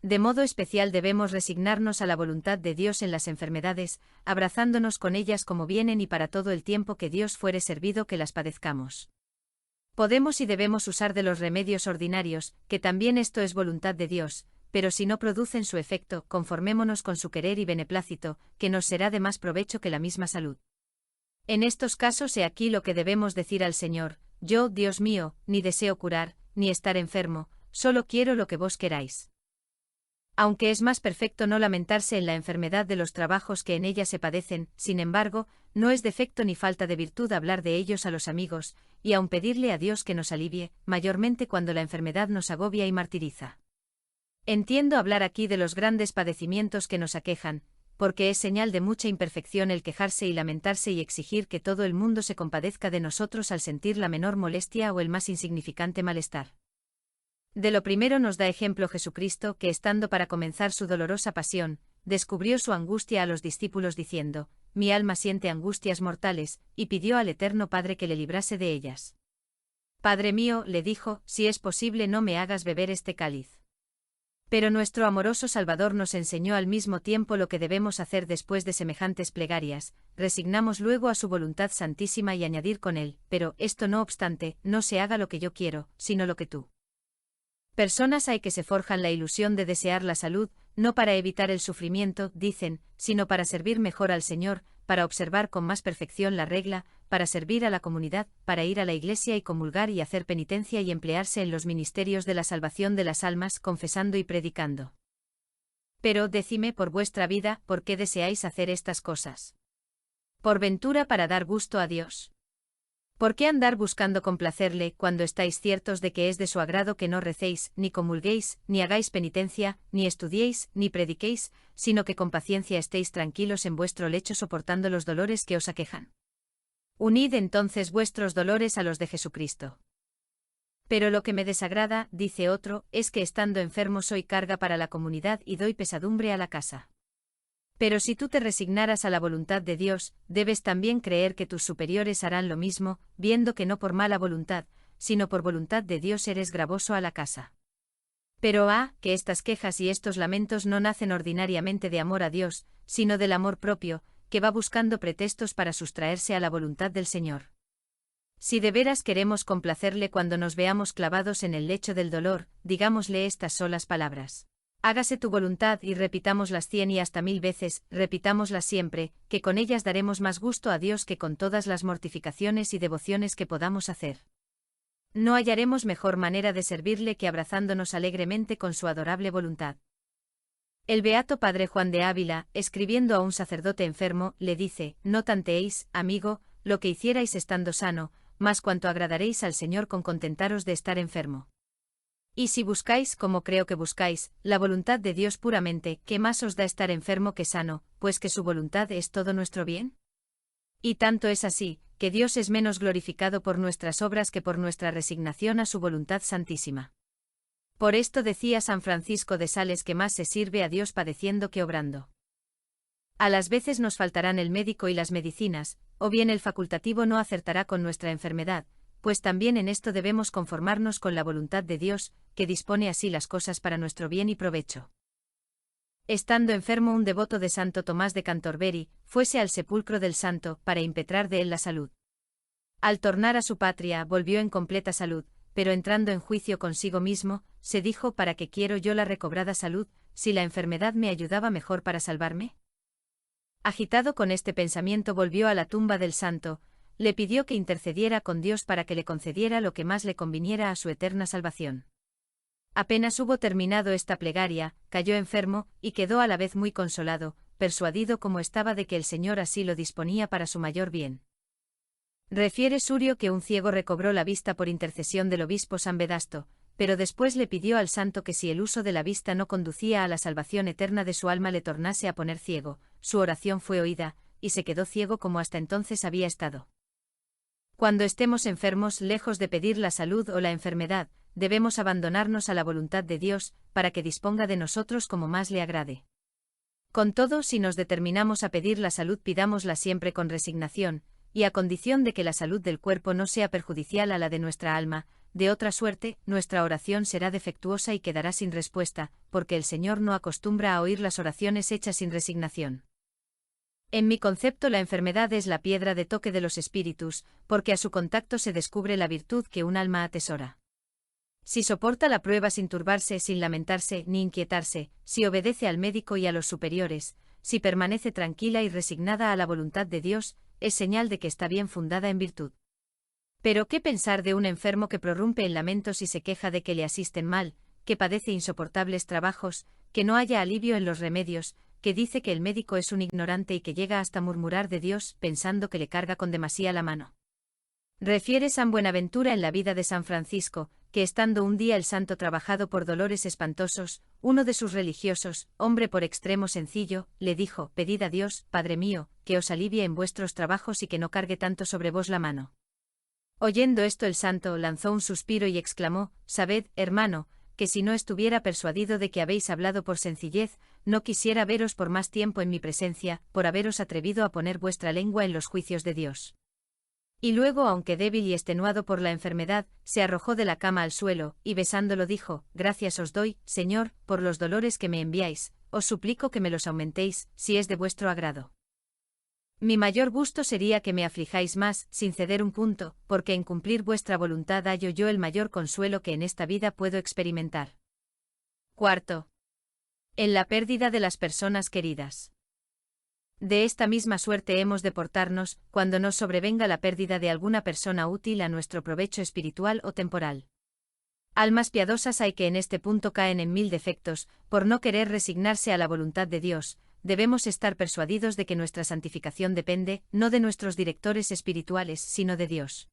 De modo especial debemos resignarnos a la voluntad de Dios en las enfermedades, abrazándonos con ellas como vienen y para todo el tiempo que Dios fuere servido que las padezcamos. Podemos y debemos usar de los remedios ordinarios, que también esto es voluntad de Dios, pero si no producen su efecto, conformémonos con su querer y beneplácito, que nos será de más provecho que la misma salud. En estos casos he aquí lo que debemos decir al Señor: yo, Dios mío, ni deseo curar, ni estar enfermo, solo quiero lo que vos queráis. Aunque es más perfecto no lamentarse en la enfermedad de los trabajos que en ella se padecen, sin embargo, no es defecto ni falta de virtud hablar de ellos a los amigos, y aun pedirle a Dios que nos alivie, mayormente cuando la enfermedad nos agobia y martiriza. Entiendo hablar aquí de los grandes padecimientos que nos aquejan, porque es señal de mucha imperfección el quejarse y lamentarse y exigir que todo el mundo se compadezca de nosotros al sentir la menor molestia o el más insignificante malestar. De lo primero nos da ejemplo Jesucristo, que estando para comenzar su dolorosa pasión, descubrió su angustia a los discípulos diciendo: mi alma siente angustias mortales, y pidió al Eterno Padre que le librase de ellas. Padre mío, le dijo, si es posible no me hagas beber este cáliz. Pero nuestro amoroso Salvador nos enseñó al mismo tiempo lo que debemos hacer después de semejantes plegarias: resignamos luego a su voluntad santísima y añadir con él: pero, esto no obstante, no se haga lo que yo quiero, sino lo que tú. Personas hay que se forjan la ilusión de desear la salud, no para evitar el sufrimiento, dicen, sino para servir mejor al Señor, para observar con más perfección la regla, para servir a la comunidad, para ir a la iglesia y comulgar y hacer penitencia y emplearse en los ministerios de la salvación de las almas, confesando y predicando. Pero, decime por vuestra vida, ¿por qué deseáis hacer estas cosas? ¿Por ventura para dar gusto a Dios? ¿Por qué andar buscando complacerle, cuando estáis ciertos de que es de su agrado que no recéis, ni comulguéis, ni hagáis penitencia, ni estudiéis, ni prediquéis, sino que con paciencia estéis tranquilos en vuestro lecho soportando los dolores que os aquejan? Unid entonces vuestros dolores a los de Jesucristo. Pero lo que me desagrada, dice otro, es que estando enfermo soy carga para la comunidad y doy pesadumbre a la casa. Pero si tú te resignaras a la voluntad de Dios, debes también creer que tus superiores harán lo mismo, viendo que no por mala voluntad, sino por voluntad de Dios eres gravoso a la casa. Pero que estas quejas y estos lamentos no nacen ordinariamente de amor a Dios, sino del amor propio, que va buscando pretextos para sustraerse a la voluntad del Señor. Si de veras queremos complacerle cuando nos veamos clavados en el lecho del dolor, digámosle estas solas palabras: hágase tu voluntad, y repitámoslas 100 y hasta 1000 veces, repitámoslas siempre, que con ellas daremos más gusto a Dios que con todas las mortificaciones y devociones que podamos hacer. No hallaremos mejor manera de servirle que abrazándonos alegremente con su adorable voluntad. El beato padre Juan de Ávila, escribiendo a un sacerdote enfermo, le dice: no tanteéis, amigo, lo que hicierais estando sano, mas cuanto agradaréis al Señor con contentaros de estar enfermo. Y si buscáis, como creo que buscáis, la voluntad de Dios puramente, ¿qué más os da estar enfermo que sano, pues que su voluntad es todo nuestro bien? Y tanto es así, que Dios es menos glorificado por nuestras obras que por nuestra resignación a su voluntad santísima. Por esto decía San Francisco de Sales que más se sirve a Dios padeciendo que obrando. A las veces nos faltarán el médico y las medicinas, o bien el facultativo no acertará con nuestra enfermedad, pues también en esto debemos conformarnos con la voluntad de Dios, que dispone así las cosas para nuestro bien y provecho. Estando enfermo un devoto de Santo Tomás de Cantorbery, fuese al sepulcro del santo, para impetrar de él la salud. Al tornar a su patria, volvió en completa salud, pero entrando en juicio consigo mismo, se dijo: ¿para qué quiero yo la recobrada salud, si la enfermedad me ayudaba mejor para salvarme? Agitado con este pensamiento volvió a la tumba del santo, le pidió que intercediera con Dios para que le concediera lo que más le conviniera a su eterna salvación. Apenas hubo terminado esta plegaria, cayó enfermo, y quedó a la vez muy consolado, persuadido como estaba de que el Señor así lo disponía para su mayor bien. Refiere Surio que un ciego recobró la vista por intercesión del obispo San Vedasto, pero después le pidió al santo que si el uso de la vista no conducía a la salvación eterna de su alma le tornase a poner ciego. Su oración fue oída, y se quedó ciego como hasta entonces había estado. Cuando estemos enfermos, lejos de pedir la salud o la enfermedad, debemos abandonarnos a la voluntad de Dios, para que disponga de nosotros como más le agrade. Con todo, si nos determinamos a pedir la salud, pidámosla siempre con resignación, y a condición de que la salud del cuerpo no sea perjudicial a la de nuestra alma, de otra suerte, nuestra oración será defectuosa y quedará sin respuesta, porque el Señor no acostumbra a oír las oraciones hechas sin resignación. En mi concepto, la enfermedad es la piedra de toque de los espíritus, porque a su contacto se descubre la virtud que un alma atesora. Si soporta la prueba sin turbarse, sin lamentarse ni inquietarse, si obedece al médico y a los superiores, si permanece tranquila y resignada a la voluntad de Dios, es señal de que está bien fundada en virtud. Pero ¿qué pensar de un enfermo que prorrumpe en lamentos y se queja de que le asisten mal, que padece insoportables trabajos, que no haya alivio en los remedios, que dice que el médico es un ignorante y que llega hasta murmurar de Dios, pensando que le carga con demasía la mano? Refiere San Buenaventura en la vida de San Francisco, que estando un día el santo trabajado por dolores espantosos, uno de sus religiosos, hombre por extremo sencillo, le dijo: «Pedid a Dios, Padre mío, que os alivie en vuestros trabajos y que no cargue tanto sobre vos la mano». Oyendo esto, el santo lanzó un suspiro y exclamó: «Sabed, hermano, que si no estuviera persuadido de que habéis hablado por sencillez, no quisiera veros por más tiempo en mi presencia, por haberos atrevido a poner vuestra lengua en los juicios de Dios». Y luego, aunque débil y extenuado por la enfermedad, se arrojó de la cama al suelo, y besándolo dijo: «Gracias os doy, Señor, por los dolores que me enviáis, os suplico que me los aumentéis, si es de vuestro agrado. Mi mayor gusto sería que me aflijáis más, sin ceder un punto, porque en cumplir vuestra voluntad hallo yo el mayor consuelo que en esta vida puedo experimentar». Cuarto. En la pérdida de las personas queridas. De esta misma suerte hemos de portarnos, cuando nos sobrevenga la pérdida de alguna persona útil a nuestro provecho espiritual o temporal. Almas piadosas hay que en este punto caen en 1000 defectos, por no querer resignarse a la voluntad de Dios. Debemos estar persuadidos de que nuestra santificación depende, no de nuestros directores espirituales, sino de Dios.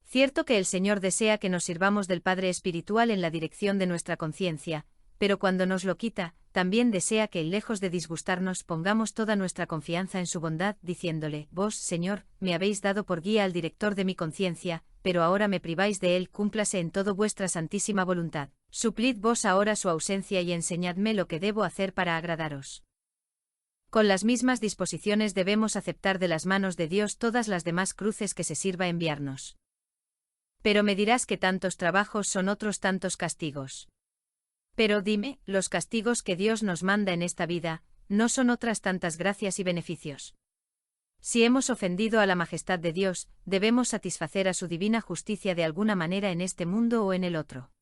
Cierto que el Señor desea que nos sirvamos del Padre Espiritual en la dirección de nuestra conciencia, pero cuando nos lo quita, también desea que, lejos de disgustarnos, pongamos toda nuestra confianza en su bondad, diciéndole: «Vos, Señor, me habéis dado por guía al director de mi conciencia, pero ahora me priváis de él, cúmplase en todo vuestra santísima voluntad. Suplid vos ahora su ausencia y enseñadme lo que debo hacer para agradaros». Con las mismas disposiciones debemos aceptar de las manos de Dios todas las demás cruces que se sirva enviarnos. Pero me dirás que tantos trabajos son otros tantos castigos. Pero dime, los castigos que Dios nos manda en esta vida, ¿no son otras tantas gracias y beneficios? Si hemos ofendido a la majestad de Dios, debemos satisfacer a su divina justicia de alguna manera en este mundo o en el otro.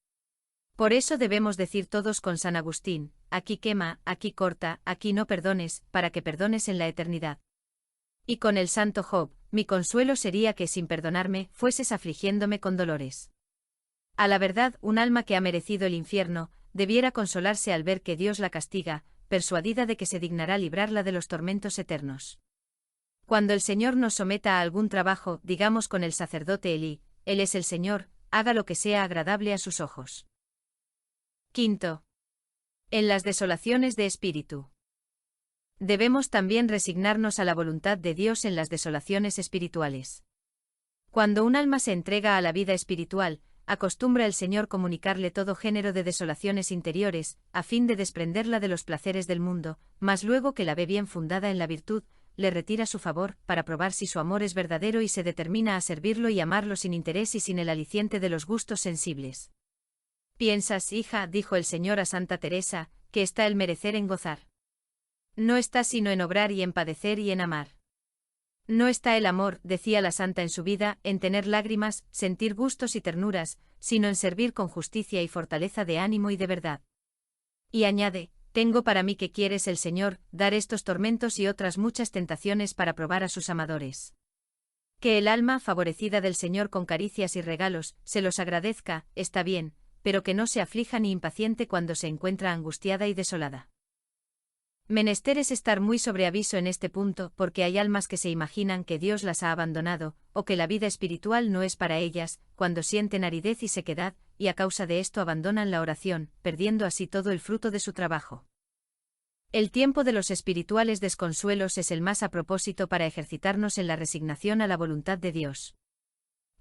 Por eso debemos decir todos con San Agustín: «Aquí quema, aquí corta, aquí no perdones, para que perdones en la eternidad». Y con el santo Job: «Mi consuelo sería que, sin perdonarme, fueses afligiéndome con dolores». A la verdad, un alma que ha merecido el infierno, debiera consolarse al ver que Dios la castiga, persuadida de que se dignará librarla de los tormentos eternos. Cuando el Señor nos someta a algún trabajo, digamos con el sacerdote Elí: «Él es el Señor, haga lo que sea agradable a sus ojos». Quinto. En las desolaciones de espíritu. Debemos también resignarnos a la voluntad de Dios en las desolaciones espirituales. Cuando un alma se entrega a la vida espiritual, acostumbra el Señor comunicarle todo género de desolaciones interiores, a fin de desprenderla de los placeres del mundo, mas luego que la ve bien fundada en la virtud, le retira su favor, para probar si su amor es verdadero y se determina a servirlo y amarlo sin interés y sin el aliciente de los gustos sensibles. «Piensas, hija», dijo el Señor a Santa Teresa, «que está el merecer en gozar. No está sino en obrar y en padecer y en amar. No está el amor», decía la santa en su vida, «en tener lágrimas, sentir gustos y ternuras, sino en servir con justicia y fortaleza de ánimo y de verdad». Y añade, «Tengo para mí que quieres el Señor, dar estos tormentos y otras muchas tentaciones para probar a sus amadores. Que el alma, favorecida del Señor con caricias y regalos, se los agradezca, está bien, pero que no se aflija ni impaciente cuando se encuentra angustiada y desolada». Menester es estar muy sobre aviso en este punto, porque hay almas que se imaginan que Dios las ha abandonado, o que la vida espiritual no es para ellas, cuando sienten aridez y sequedad, y a causa de esto abandonan la oración, perdiendo así todo el fruto de su trabajo. El tiempo de los espirituales desconsuelos es el más a propósito para ejercitarnos en la resignación a la voluntad de Dios.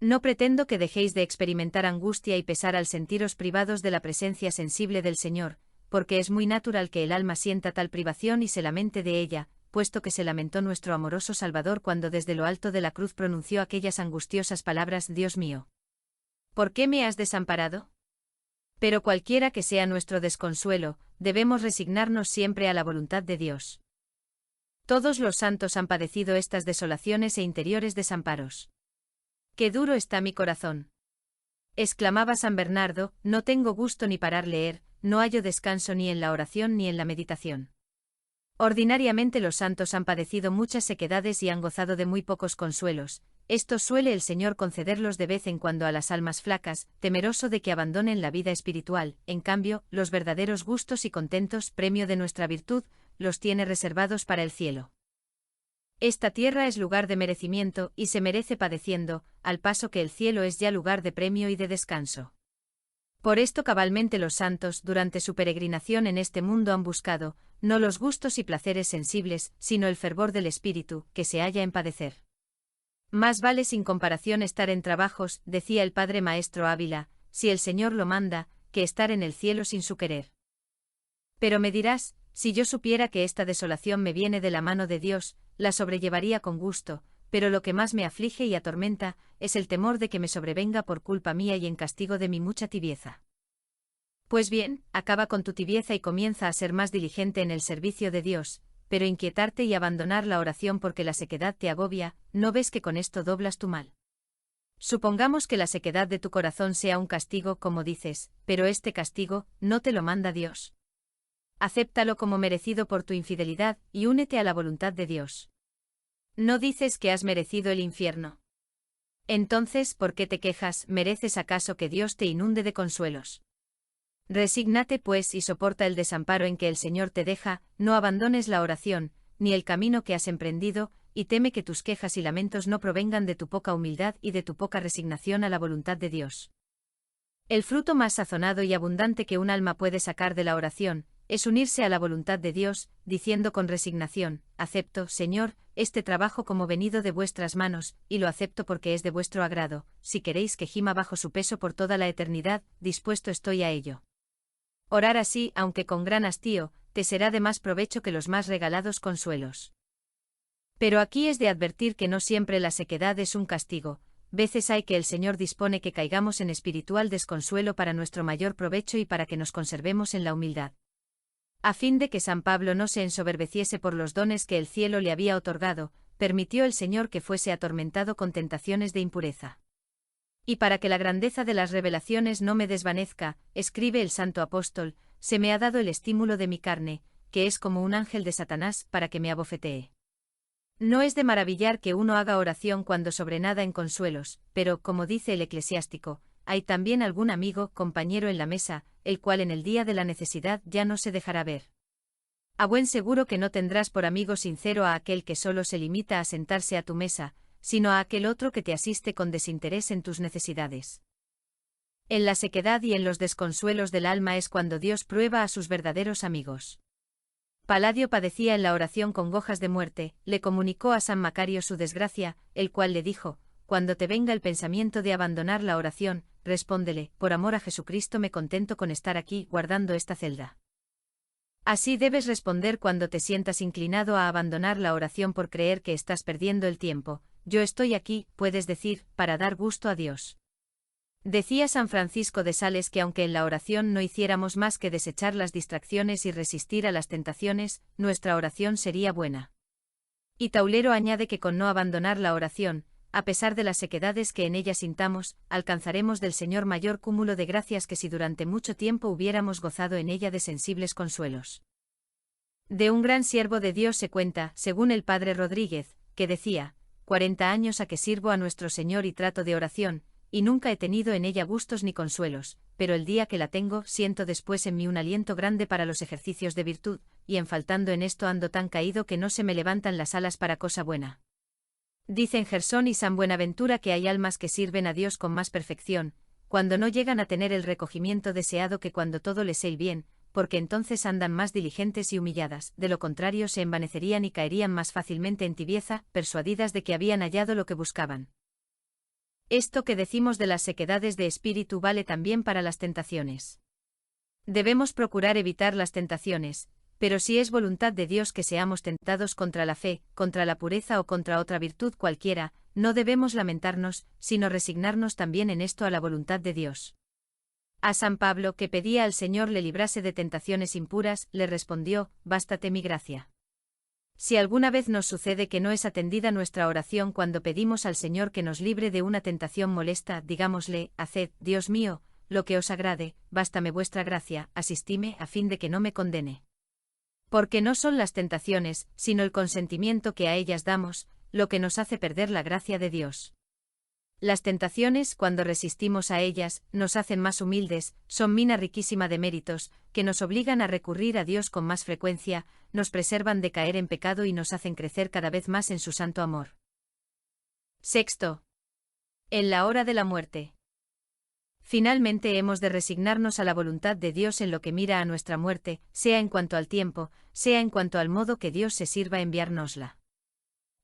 No pretendo que dejéis de experimentar angustia y pesar al sentiros privados de la presencia sensible del Señor, porque es muy natural que el alma sienta tal privación y se lamente de ella, puesto que se lamentó nuestro amoroso Salvador cuando desde lo alto de la cruz pronunció aquellas angustiosas palabras: «Dios mío, ¿por qué me has desamparado?». Pero cualquiera que sea nuestro desconsuelo, debemos resignarnos siempre a la voluntad de Dios. Todos los santos han padecido estas desolaciones e interiores desamparos. «Qué duro está mi corazón», exclamaba San Bernardo, «no tengo gusto ni parar leer, no hallo descanso ni en la oración ni en la meditación». Ordinariamente los santos han padecido muchas sequedades y han gozado de muy pocos consuelos. Estos suele el Señor concederlos de vez en cuando a las almas flacas, temeroso de que abandonen la vida espiritual. En cambio, los verdaderos gustos y contentos, premio de nuestra virtud, los tiene reservados para el cielo. Esta tierra es lugar de merecimiento y se merece padeciendo, al paso que el cielo es ya lugar de premio y de descanso. Por esto cabalmente los santos, durante su peregrinación en este mundo, han buscado, no los gustos y placeres sensibles, sino el fervor del espíritu, que se halla en padecer. «Más vale sin comparación estar en trabajos», decía el padre maestro Ávila, «si el Señor lo manda, que estar en el cielo sin su querer». Pero me dirás, si yo supiera que esta desolación me viene de la mano de Dios, la sobrellevaría con gusto, pero lo que más me aflige y atormenta, es el temor de que me sobrevenga por culpa mía y en castigo de mi mucha tibieza. Pues bien, acaba con tu tibieza y comienza a ser más diligente en el servicio de Dios, pero inquietarte y abandonar la oración porque la sequedad te agobia, ¿no ves que con esto doblas tu mal? Supongamos que la sequedad de tu corazón sea un castigo, como dices, pero este castigo, no te lo manda Dios. Acéptalo como merecido por tu infidelidad, y únete a la voluntad de Dios. ¿No dices que has merecido el infierno? Entonces, ¿por qué te quejas? ¿Mereces acaso que Dios te inunde de consuelos? Resígnate pues y soporta el desamparo en que el Señor te deja, no abandones la oración, ni el camino que has emprendido, y teme que tus quejas y lamentos no provengan de tu poca humildad y de tu poca resignación a la voluntad de Dios. El fruto más sazonado y abundante que un alma puede sacar de la oración, es unirse a la voluntad de Dios, diciendo con resignación: «Acepto, Señor, este trabajo como venido de vuestras manos, y lo acepto porque es de vuestro agrado. Si queréis que gima bajo su peso por toda la eternidad, dispuesto estoy a ello». Orar así, aunque con gran hastío, te será de más provecho que los más regalados consuelos. Pero aquí es de advertir que no siempre la sequedad es un castigo. Veces hay que el Señor dispone que caigamos en espiritual desconsuelo para nuestro mayor provecho y para que nos conservemos en la humildad. A fin de que San Pablo no se ensoberbeciese por los dones que el cielo le había otorgado, permitió el Señor que fuese atormentado con tentaciones de impureza. Y para que la grandeza de las revelaciones no me desvanezca, escribe el santo apóstol, se me ha dado el estímulo de mi carne, que es como un ángel de Satanás, para que me abofetee. No es de maravillar que uno haga oración cuando sobrenada en consuelos, pero, como dice el eclesiástico, hay también algún amigo, compañero en la mesa, el cual en el día de la necesidad ya no se dejará ver. A buen seguro que no tendrás por amigo sincero a aquel que solo se limita a sentarse a tu mesa, sino a aquel otro que te asiste con desinterés en tus necesidades. En la sequedad y en los desconsuelos del alma es cuando Dios prueba a sus verdaderos amigos. Paladio padecía en la oración congojas de muerte, le comunicó a San Macario su desgracia, el cual le dijo: cuando te venga el pensamiento de abandonar la oración, respóndele: por amor a Jesucristo me contento con estar aquí guardando esta celda. Así debes responder cuando te sientas inclinado a abandonar la oración por creer que estás perdiendo el tiempo: yo estoy aquí, puedes decir, para dar gusto a Dios. Decía San Francisco de Sales que aunque en la oración no hiciéramos más que desechar las distracciones y resistir a las tentaciones, nuestra oración sería buena. Y Taulero añade que con no abandonar la oración, a pesar de las sequedades que en ella sintamos, alcanzaremos del Señor mayor cúmulo de gracias que si durante mucho tiempo hubiéramos gozado en ella de sensibles consuelos. De un gran siervo de Dios se cuenta, según el padre Rodríguez, que decía: 40 años a que sirvo a nuestro Señor y trato de oración, y nunca he tenido en ella gustos ni consuelos, pero el día que la tengo siento después en mí un aliento grande para los ejercicios de virtud, y en faltando en esto ando tan caído que no se me levantan las alas para cosa buena. Dicen Gersón y San Buenaventura que hay almas que sirven a Dios con más perfección, cuando no llegan a tener el recogimiento deseado que cuando todo les sale bien, porque entonces andan más diligentes y humilladas, de lo contrario se envanecerían y caerían más fácilmente en tibieza, persuadidas de que habían hallado lo que buscaban. Esto que decimos de las sequedades de espíritu vale también para las tentaciones. Debemos procurar evitar las tentaciones, pero si es voluntad de Dios que seamos tentados contra la fe, contra la pureza o contra otra virtud cualquiera, no debemos lamentarnos, sino resignarnos también en esto a la voluntad de Dios. A San Pablo, que pedía al Señor le librase de tentaciones impuras, le respondió: bástate mi gracia. Si alguna vez nos sucede que no es atendida nuestra oración cuando pedimos al Señor que nos libre de una tentación molesta, digámosle: haced, Dios mío, lo que os agrade, bástame vuestra gracia, asistime a fin de que no me condene. Porque no son las tentaciones, sino el consentimiento que a ellas damos, lo que nos hace perder la gracia de Dios. Las tentaciones, cuando resistimos a ellas, nos hacen más humildes, son mina riquísima de méritos, que nos obligan a recurrir a Dios con más frecuencia, nos preservan de caer en pecado y nos hacen crecer cada vez más en su santo amor. Sexto. En la hora de la muerte. Finalmente hemos de resignarnos a la voluntad de Dios en lo que mira a nuestra muerte, sea en cuanto al tiempo, sea en cuanto al modo que Dios se sirva enviárnosla.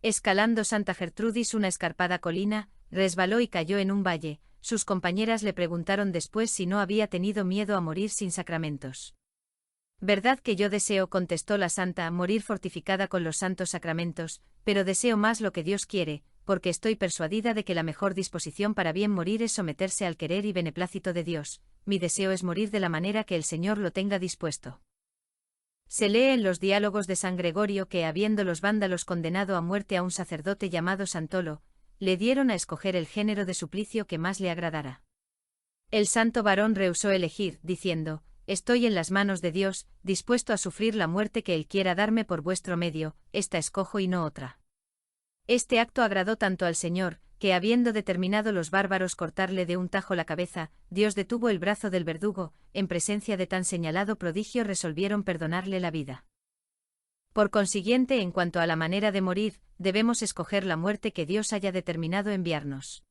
Escalando Santa Gertrudis una escarpada colina, resbaló y cayó en un valle. Sus compañeras le preguntaron después si no había tenido miedo a morir sin sacramentos. «Verdad que yo deseo», contestó la santa, «morir fortificada con los santos sacramentos, pero deseo más lo que Dios quiere, porque estoy persuadida de que la mejor disposición para bien morir es someterse al querer y beneplácito de Dios. Mi deseo es morir de la manera que el Señor lo tenga dispuesto». Se lee en los diálogos de San Gregorio que, habiendo los vándalos condenado a muerte a un sacerdote llamado Santolo, le dieron a escoger el género de suplicio que más le agradara. El santo varón rehusó elegir, diciendo: «Estoy en las manos de Dios, dispuesto a sufrir la muerte que Él quiera darme por vuestro medio, esta escojo y no otra». Este acto agradó tanto al Señor, que habiendo determinado los bárbaros cortarle de un tajo la cabeza, Dios detuvo el brazo del verdugo, en presencia de tan señalado prodigio resolvieron perdonarle la vida. Por consiguiente, en cuanto a la manera de morir, debemos escoger la muerte que Dios haya determinado enviarnos.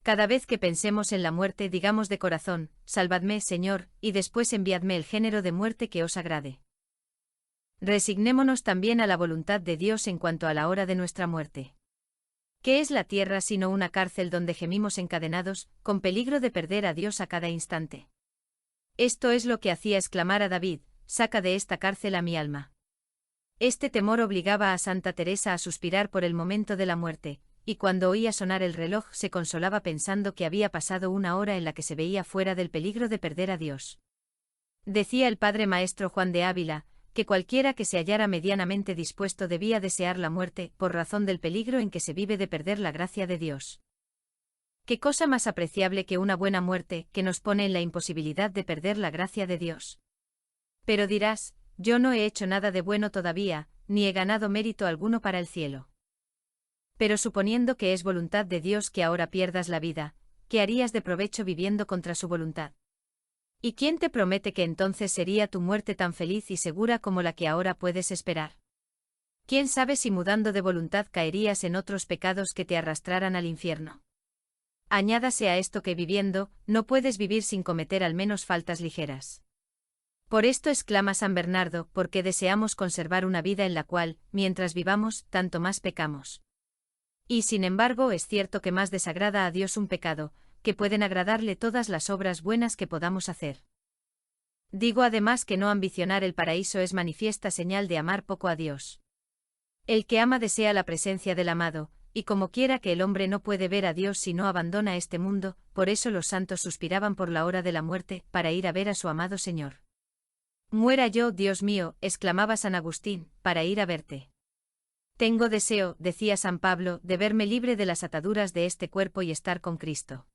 Cada vez que pensemos en la muerte, digamos de corazón: «Salvadme, Señor», y después enviadme el género de muerte que os agrade. Resignémonos también a la voluntad de Dios en cuanto a la hora de nuestra muerte. ¿Qué es la tierra sino una cárcel donde gemimos encadenados, con peligro de perder a Dios a cada instante? Esto es lo que hacía exclamar a David: «Saca de esta cárcel a mi alma». Este temor obligaba a Santa Teresa a suspirar por el momento de la muerte, y cuando oía sonar el reloj se consolaba pensando que había pasado una hora en la que se veía fuera del peligro de perder a Dios. Decía el padre maestro Juan de Ávila, que cualquiera que se hallara medianamente dispuesto debía desear la muerte, por razón del peligro en que se vive de perder la gracia de Dios. ¿Qué cosa más apreciable que una buena muerte, que nos pone en la imposibilidad de perder la gracia de Dios? Pero dirás: «Yo no he hecho nada de bueno todavía, ni he ganado mérito alguno para el cielo». Pero suponiendo que es voluntad de Dios que ahora pierdas la vida, ¿qué harías de provecho viviendo contra su voluntad? ¿Y quién te promete que entonces sería tu muerte tan feliz y segura como la que ahora puedes esperar? ¿Quién sabe si mudando de voluntad caerías en otros pecados que te arrastraran al infierno? Añádase a esto que viviendo, no puedes vivir sin cometer al menos faltas ligeras. Por esto exclama San Bernardo, porque deseamos conservar una vida en la cual, mientras vivamos, tanto más pecamos. Y sin embargo es cierto que más desagrada a Dios un pecado, que pueden agradarle todas las obras buenas que podamos hacer. Digo además que no ambicionar el paraíso es manifiesta señal de amar poco a Dios. El que ama desea la presencia del amado, y como quiera que el hombre no puede ver a Dios si no abandona este mundo, por eso los santos suspiraban por la hora de la muerte, para ir a ver a su amado Señor. Muera yo, Dios mío, exclamaba San Agustín, para ir a verte. Tengo deseo, decía San Pablo, de verme libre de las ataduras de este cuerpo y estar con Cristo.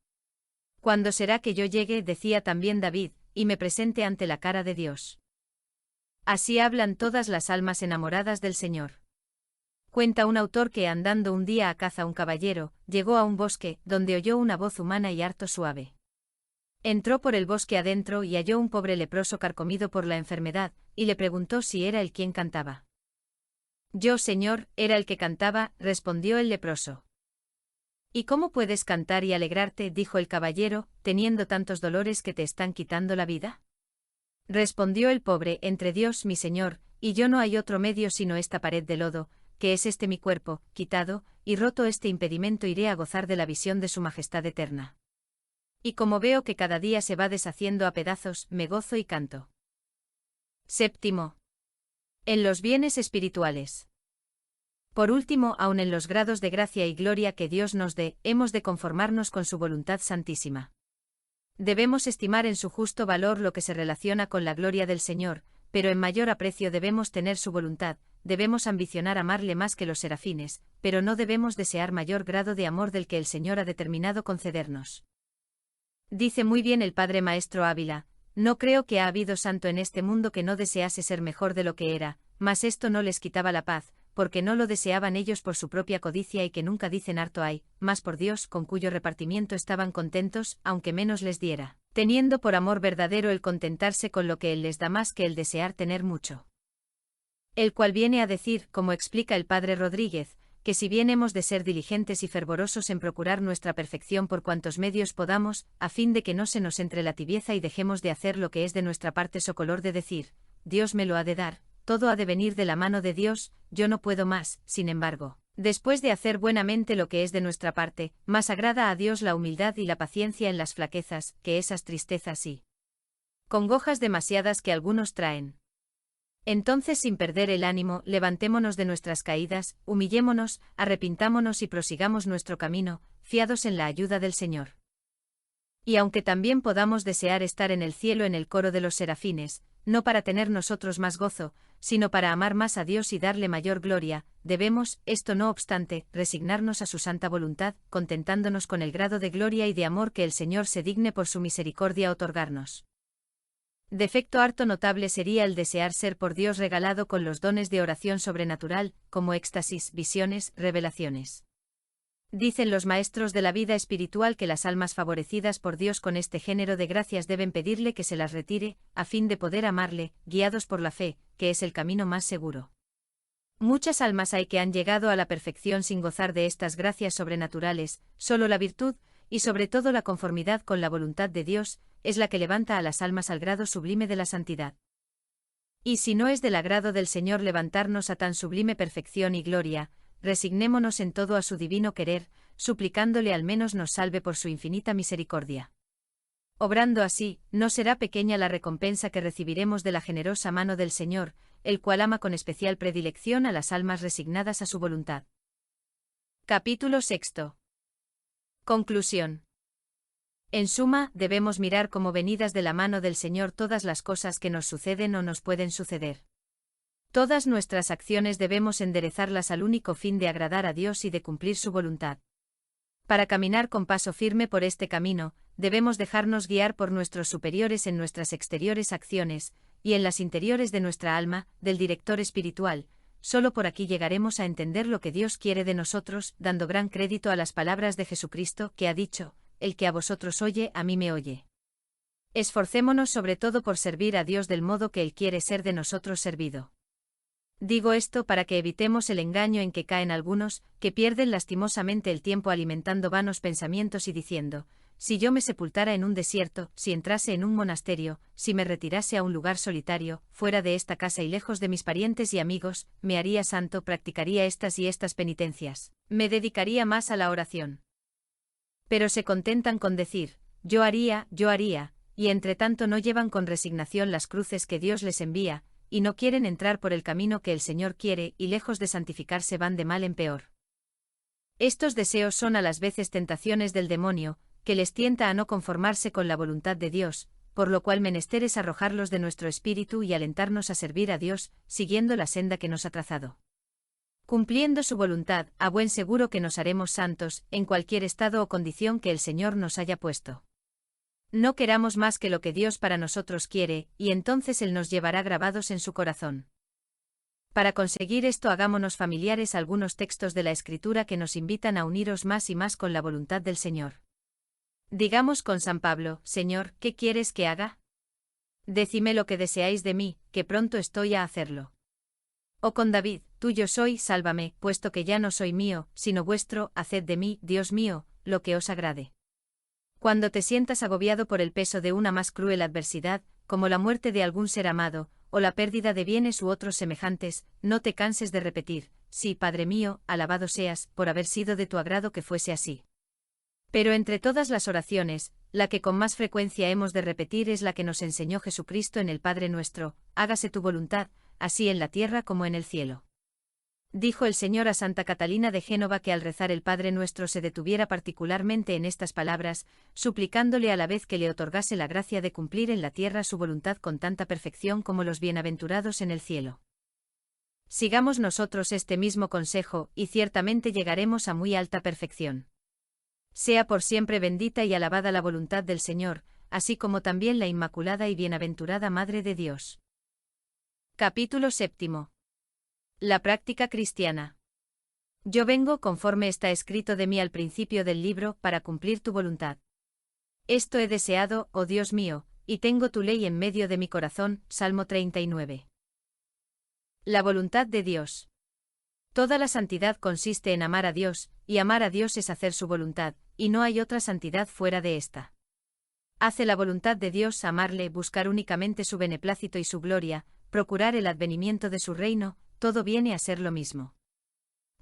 ¿Cuándo será que yo llegue?, decía también David, y me presente ante la cara de Dios? Así hablan todas las almas enamoradas del Señor. Cuenta un autor que andando un día a caza un caballero, llegó a un bosque, donde oyó una voz humana y harto suave. Entró por el bosque adentro y halló un pobre leproso carcomido por la enfermedad, y le preguntó si era él quien cantaba. Yo, señor, era el que cantaba, respondió el leproso. ¿Y cómo puedes cantar y alegrarte?, dijo el caballero, teniendo tantos dolores que te están quitando la vida. Respondió el pobre, entre Dios mi señor, y yo no hay otro medio sino esta pared de lodo, que es este mi cuerpo, quitado, y roto este impedimento iré a gozar de la visión de su majestad eterna. Y como veo que cada día se va deshaciendo a pedazos, me gozo y canto. Séptimo. En los bienes espirituales. Por último, aun en los grados de gracia y gloria que Dios nos dé, hemos de conformarnos con su voluntad santísima. Debemos estimar en su justo valor lo que se relaciona con la gloria del Señor, pero en mayor aprecio debemos tener su voluntad, debemos ambicionar amarle más que los serafines, pero no debemos desear mayor grado de amor del que el Señor ha determinado concedernos. Dice muy bien el Padre Maestro Ávila: no creo que ha habido santo en este mundo que no desease ser mejor de lo que era, mas esto no les quitaba la paz, porque no lo deseaban ellos por su propia codicia y que nunca dicen harto hay, mas por Dios con cuyo repartimiento estaban contentos, aunque menos les diera, teniendo por amor verdadero el contentarse con lo que Él les da más que el desear tener mucho. El cual viene a decir, como explica el Padre Rodríguez, que si bien hemos de ser diligentes y fervorosos en procurar nuestra perfección por cuantos medios podamos, a fin de que no se nos entre la tibieza y dejemos de hacer lo que es de nuestra parte socolor de decir, Dios me lo ha de dar, todo ha de venir de la mano de Dios, yo no puedo más, sin embargo, después de hacer buenamente lo que es de nuestra parte, más agrada a Dios la humildad y la paciencia en las flaquezas, que esas tristezas y congojas demasiadas que algunos traen. Entonces, sin perder el ánimo, levantémonos de nuestras caídas, humillémonos, arrepintámonos y prosigamos nuestro camino, fiados en la ayuda del Señor. Y aunque también podamos desear estar en el cielo en el coro de los serafines, no para tener nosotros más gozo, sino para amar más a Dios y darle mayor gloria, debemos, esto no obstante, resignarnos a su santa voluntad, contentándonos con el grado de gloria y de amor que el Señor se digne por su misericordia otorgarnos. Defecto harto notable sería el desear ser por Dios regalado con los dones de oración sobrenatural, como éxtasis, visiones, revelaciones. Dicen los maestros de la vida espiritual que las almas favorecidas por Dios con este género de gracias deben pedirle que se las retire, a fin de poder amarle, guiados por la fe, que es el camino más seguro. Muchas almas hay que han llegado a la perfección sin gozar de estas gracias sobrenaturales, solo la virtud, y sobre todo la conformidad con la voluntad de Dios, es la que levanta a las almas al grado sublime de la santidad. Y si no es del agrado del Señor levantarnos a tan sublime perfección y gloria, resignémonos en todo a su divino querer, suplicándole al menos nos salve por su infinita misericordia. Obrando así, no será pequeña la recompensa que recibiremos de la generosa mano del Señor, el cual ama con especial predilección a las almas resignadas a su voluntad. Capítulo 6. Conclusión. En suma, debemos mirar como venidas de la mano del Señor todas las cosas que nos suceden o nos pueden suceder. Todas nuestras acciones debemos enderezarlas al único fin de agradar a Dios y de cumplir su voluntad. Para caminar con paso firme por este camino, debemos dejarnos guiar por nuestros superiores en nuestras exteriores acciones, y en las interiores de nuestra alma, del director espiritual. Solo por aquí llegaremos a entender lo que Dios quiere de nosotros, dando gran crédito a las palabras de Jesucristo, que ha dicho: el que a vosotros oye, a mí me oye. Esforcémonos sobre todo por servir a Dios del modo que Él quiere ser de nosotros servido. Digo esto para que evitemos el engaño en que caen algunos, que pierden lastimosamente el tiempo alimentando vanos pensamientos y diciendo: si yo me sepultara en un desierto, si entrase en un monasterio, si me retirase a un lugar solitario, fuera de esta casa y lejos de mis parientes y amigos, me haría santo, practicaría estas y estas penitencias, me dedicaría más a la oración. Pero se contentan con decir: yo haría, y entre tanto no llevan con resignación las cruces que Dios les envía, y no quieren entrar por el camino que el Señor quiere, y lejos de santificarse van de mal en peor. Estos deseos son a las veces tentaciones del demonio, que les tienta a no conformarse con la voluntad de Dios, por lo cual menester es arrojarlos de nuestro espíritu y alentarnos a servir a Dios, siguiendo la senda que nos ha trazado. Cumpliendo su voluntad, a buen seguro que nos haremos santos, en cualquier estado o condición que el Señor nos haya puesto. No queramos más que lo que Dios para nosotros quiere, y entonces Él nos llevará grabados en su corazón. Para conseguir esto hagámonos familiares algunos textos de la Escritura que nos invitan a uniros más y más con la voluntad del Señor. Digamos con San Pablo: Señor, ¿qué quieres que haga? Decime lo que deseáis de mí, que pronto estoy a hacerlo. O con David: tuyo soy, sálvame, puesto que ya no soy mío, sino vuestro, haced de mí, Dios mío, lo que os agrade. Cuando te sientas agobiado por el peso de una más cruel adversidad, como la muerte de algún ser amado, o la pérdida de bienes u otros semejantes, no te canses de repetir: sí, Padre mío, alabado seas, por haber sido de tu agrado que fuese así. Pero entre todas las oraciones, la que con más frecuencia hemos de repetir es la que nos enseñó Jesucristo en el Padre nuestro: hágase tu voluntad, así en la tierra como en el cielo. Dijo el Señor a Santa Catalina de Génova que al rezar el Padre Nuestro se detuviera particularmente en estas palabras, suplicándole a la vez que le otorgase la gracia de cumplir en la tierra su voluntad con tanta perfección como los bienaventurados en el cielo. Sigamos nosotros este mismo consejo, y ciertamente llegaremos a muy alta perfección. Sea por siempre bendita y alabada la voluntad del Señor, así como también la Inmaculada y Bienaventurada Madre de Dios. Capítulo 7. La práctica cristiana. Yo vengo, conforme está escrito de mí al principio del libro, para cumplir tu voluntad. Esto he deseado, oh Dios mío, y tengo tu ley en medio de mi corazón. Salmo 39. La voluntad de Dios. Toda la santidad consiste en amar a Dios, y amar a Dios es hacer su voluntad, y no hay otra santidad fuera de esta. Hace la voluntad de Dios amarle, buscar únicamente su beneplácito y su gloria, procurar el advenimiento de su reino, todo viene a ser lo mismo.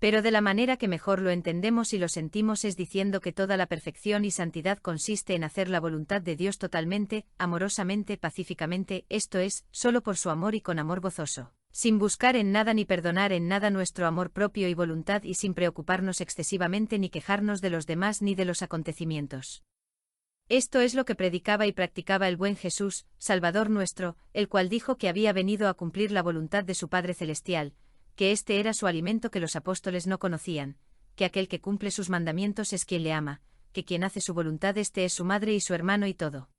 Pero de la manera que mejor lo entendemos y lo sentimos es diciendo que toda la perfección y santidad consiste en hacer la voluntad de Dios totalmente, amorosamente, pacíficamente, esto es, solo por su amor y con amor gozoso, sin buscar en nada ni perdonar en nada nuestro amor propio y voluntad, y sin preocuparnos excesivamente ni quejarnos de los demás ni de los acontecimientos. Esto es lo que predicaba y practicaba el buen Jesús, Salvador nuestro, el cual dijo que había venido a cumplir la voluntad de su Padre Celestial, que este era su alimento que los apóstoles no conocían, que aquel que cumple sus mandamientos es quien le ama, que quien hace su voluntad este es su madre y su hermano y todo.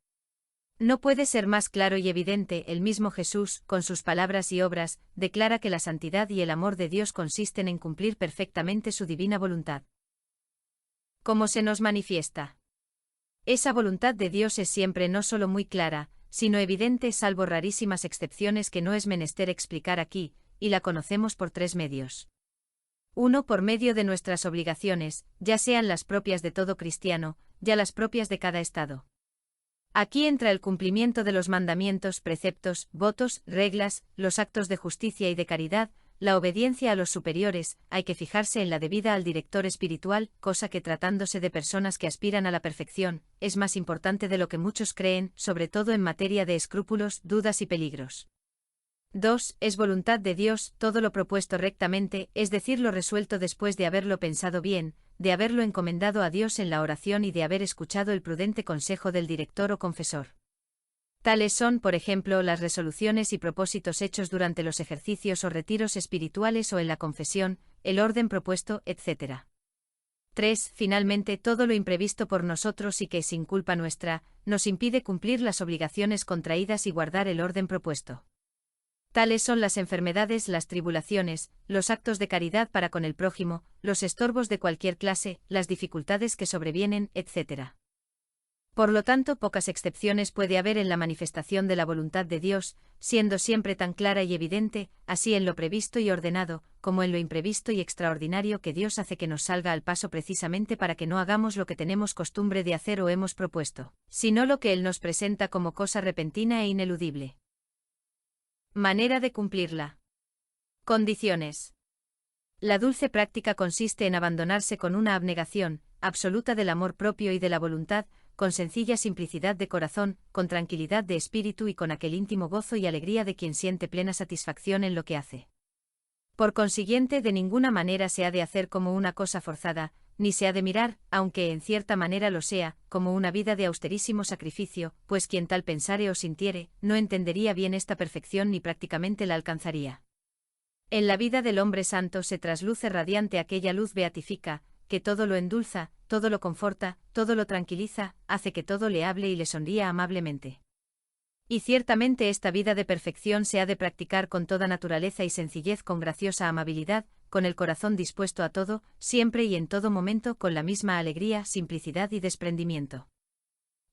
No puede ser más claro y evidente. El mismo Jesús, con sus palabras y obras, declara que la santidad y el amor de Dios consisten en cumplir perfectamente su divina voluntad. ¿Cómo se nos manifiesta? Esa voluntad de Dios es siempre no solo muy clara, sino evidente, salvo rarísimas excepciones que no es menester explicar aquí, y la conocemos por tres medios. 1. Por medio de nuestras obligaciones, ya sean las propias de todo cristiano, ya las propias de cada estado. Aquí entra el cumplimiento de los mandamientos, preceptos, votos, reglas, los actos de justicia y de caridad, la obediencia a los superiores. Hay que fijarse en la debida al director espiritual, cosa que, tratándose de personas que aspiran a la perfección, es más importante de lo que muchos creen, sobre todo en materia de escrúpulos, dudas y peligros. 2. Es voluntad de Dios todo lo propuesto rectamente, es decir, lo resuelto después de haberlo pensado bien, de haberlo encomendado a Dios en la oración y de haber escuchado el prudente consejo del director o confesor. Tales son, por ejemplo, las resoluciones y propósitos hechos durante los ejercicios o retiros espirituales o en la confesión, el orden propuesto, etc. 3. Finalmente, todo lo imprevisto por nosotros y que, sin culpa nuestra, nos impide cumplir las obligaciones contraídas y guardar el orden propuesto. Tales son las enfermedades, las tribulaciones, los actos de caridad para con el prójimo, los estorbos de cualquier clase, las dificultades que sobrevienen, etc. Por lo tanto, pocas excepciones puede haber en la manifestación de la voluntad de Dios, siendo siempre tan clara y evidente, así en lo previsto y ordenado, como en lo imprevisto y extraordinario que Dios hace que nos salga al paso precisamente para que no hagamos lo que tenemos costumbre de hacer o hemos propuesto, sino lo que Él nos presenta como cosa repentina e ineludible. Manera de cumplirla. Condiciones. La dulce práctica consiste en abandonarse con una abnegación absoluta del amor propio y de la voluntad, con sencilla simplicidad de corazón, con tranquilidad de espíritu y con aquel íntimo gozo y alegría de quien siente plena satisfacción en lo que hace. Por consiguiente, de ninguna manera se ha de hacer como una cosa forzada, ni se ha de mirar, aunque en cierta manera lo sea, como una vida de austerísimo sacrificio, pues quien tal pensare o sintiere, no entendería bien esta perfección ni prácticamente la alcanzaría. En la vida del hombre santo se trasluce radiante aquella luz beatifica, que todo lo endulza, todo lo conforta, todo lo tranquiliza, hace que todo le hable y le sonría amablemente. Y ciertamente esta vida de perfección se ha de practicar con toda naturaleza y sencillez, con graciosa amabilidad, con el corazón dispuesto a todo, siempre y en todo momento con la misma alegría, simplicidad y desprendimiento.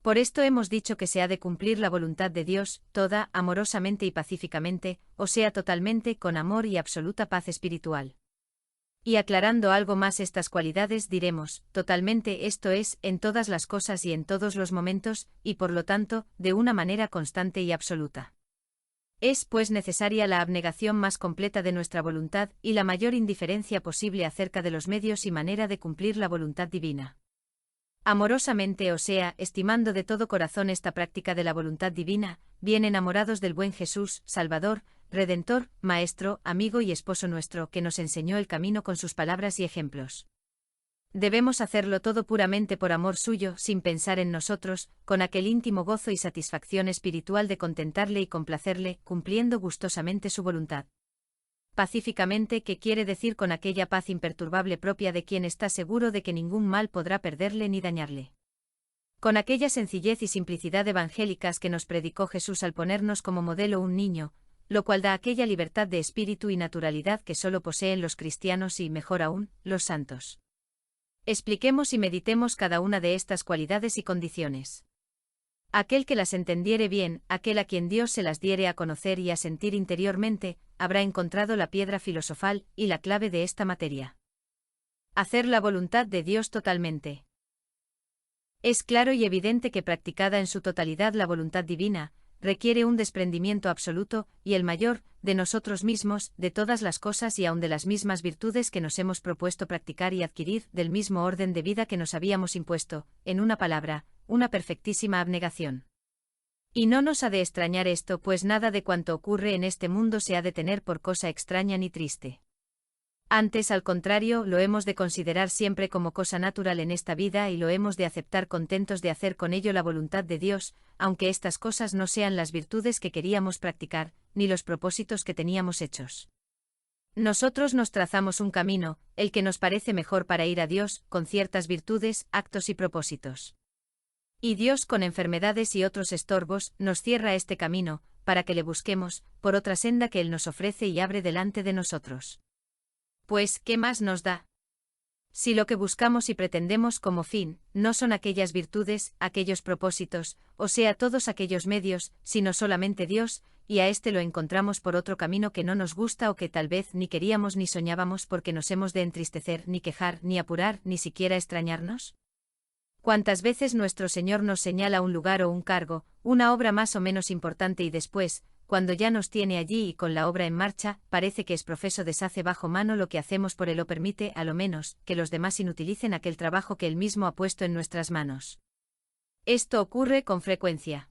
Por esto hemos dicho que se ha de cumplir la voluntad de Dios, toda, amorosamente y pacíficamente, o sea totalmente, con amor y absoluta paz espiritual. Y aclarando algo más estas cualidades diremos, totalmente, esto es, en todas las cosas y en todos los momentos, y por lo tanto, de una manera constante y absoluta. Es, pues, necesaria la abnegación más completa de nuestra voluntad y la mayor indiferencia posible acerca de los medios y manera de cumplir la voluntad divina. Amorosamente, o sea, estimando de todo corazón esta práctica de la voluntad divina, bien enamorados del buen Jesús, Salvador, Redentor, Maestro, amigo y esposo nuestro, que nos enseñó el camino con sus palabras y ejemplos. Debemos hacerlo todo puramente por amor suyo, sin pensar en nosotros, con aquel íntimo gozo y satisfacción espiritual de contentarle y complacerle, cumpliendo gustosamente su voluntad. Pacíficamente, que quiere decir con aquella paz imperturbable propia de quien está seguro de que ningún mal podrá perderle ni dañarle. Con aquella sencillez y simplicidad evangélicas que nos predicó Jesús al ponernos como modelo un niño, lo cual da aquella libertad de espíritu y naturalidad que solo poseen los cristianos y, mejor aún, los santos. Expliquemos y meditemos cada una de estas cualidades y condiciones. Aquel que las entendiere bien, aquel a quien Dios se las diere a conocer y a sentir interiormente, habrá encontrado la piedra filosofal y la clave de esta materia. Hacer la voluntad de Dios totalmente. Es claro y evidente que practicada en su totalidad la voluntad divina, requiere un desprendimiento absoluto, y el mayor, de nosotros mismos, de todas las cosas y aun de las mismas virtudes que nos hemos propuesto practicar y adquirir, del mismo orden de vida que nos habíamos impuesto, en una palabra, una perfectísima abnegación. Y no nos ha de extrañar esto, pues nada de cuanto ocurre en este mundo se ha de tener por cosa extraña ni triste. Antes, al contrario, lo hemos de considerar siempre como cosa natural en esta vida y lo hemos de aceptar contentos de hacer con ello la voluntad de Dios, aunque estas cosas no sean las virtudes que queríamos practicar, ni los propósitos que teníamos hechos. Nosotros nos trazamos un camino, el que nos parece mejor para ir a Dios, con ciertas virtudes, actos y propósitos. Y Dios, con enfermedades y otros estorbos, nos cierra este camino, para que le busquemos, por otra senda que Él nos ofrece y abre delante de nosotros. Pues, ¿qué más nos da? Si lo que buscamos y pretendemos como fin, no son aquellas virtudes, aquellos propósitos, o sea todos aquellos medios, sino solamente Dios, y a éste lo encontramos por otro camino que no nos gusta o que tal vez ni queríamos ni soñábamos porque nos hemos de entristecer, ni quejar, ni apurar, ni siquiera extrañarnos. ¿Cuántas veces nuestro Señor nos señala un lugar o un cargo, una obra más o menos importante y después, cuando ya nos tiene allí y con la obra en marcha, parece que es profeso deshace bajo mano lo que hacemos por él o permite, a lo menos, que los demás inutilicen aquel trabajo que él mismo ha puesto en nuestras manos? Esto ocurre con frecuencia.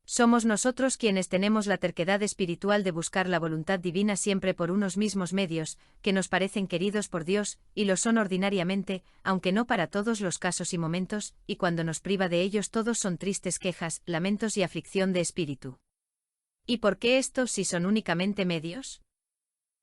Somos nosotros quienes tenemos la terquedad espiritual de buscar la voluntad divina siempre por unos mismos medios, que nos parecen queridos por Dios, y lo son ordinariamente, aunque no para todos los casos y momentos, y cuando nos priva de ellos todos son tristes quejas, lamentos y aflicción de espíritu. ¿Y por qué estos si son únicamente medios?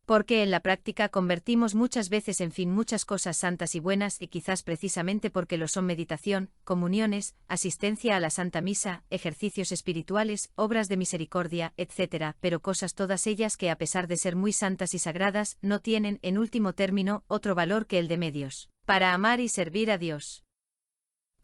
Porque en la práctica convertimos muchas veces en fin muchas cosas santas y buenas y quizás precisamente porque lo son meditación, comuniones, asistencia a la Santa Misa, ejercicios espirituales, obras de misericordia, etc., pero cosas todas ellas que a pesar de ser muy santas y sagradas, no tienen, en último término, otro valor que el de medios, para amar y servir a Dios.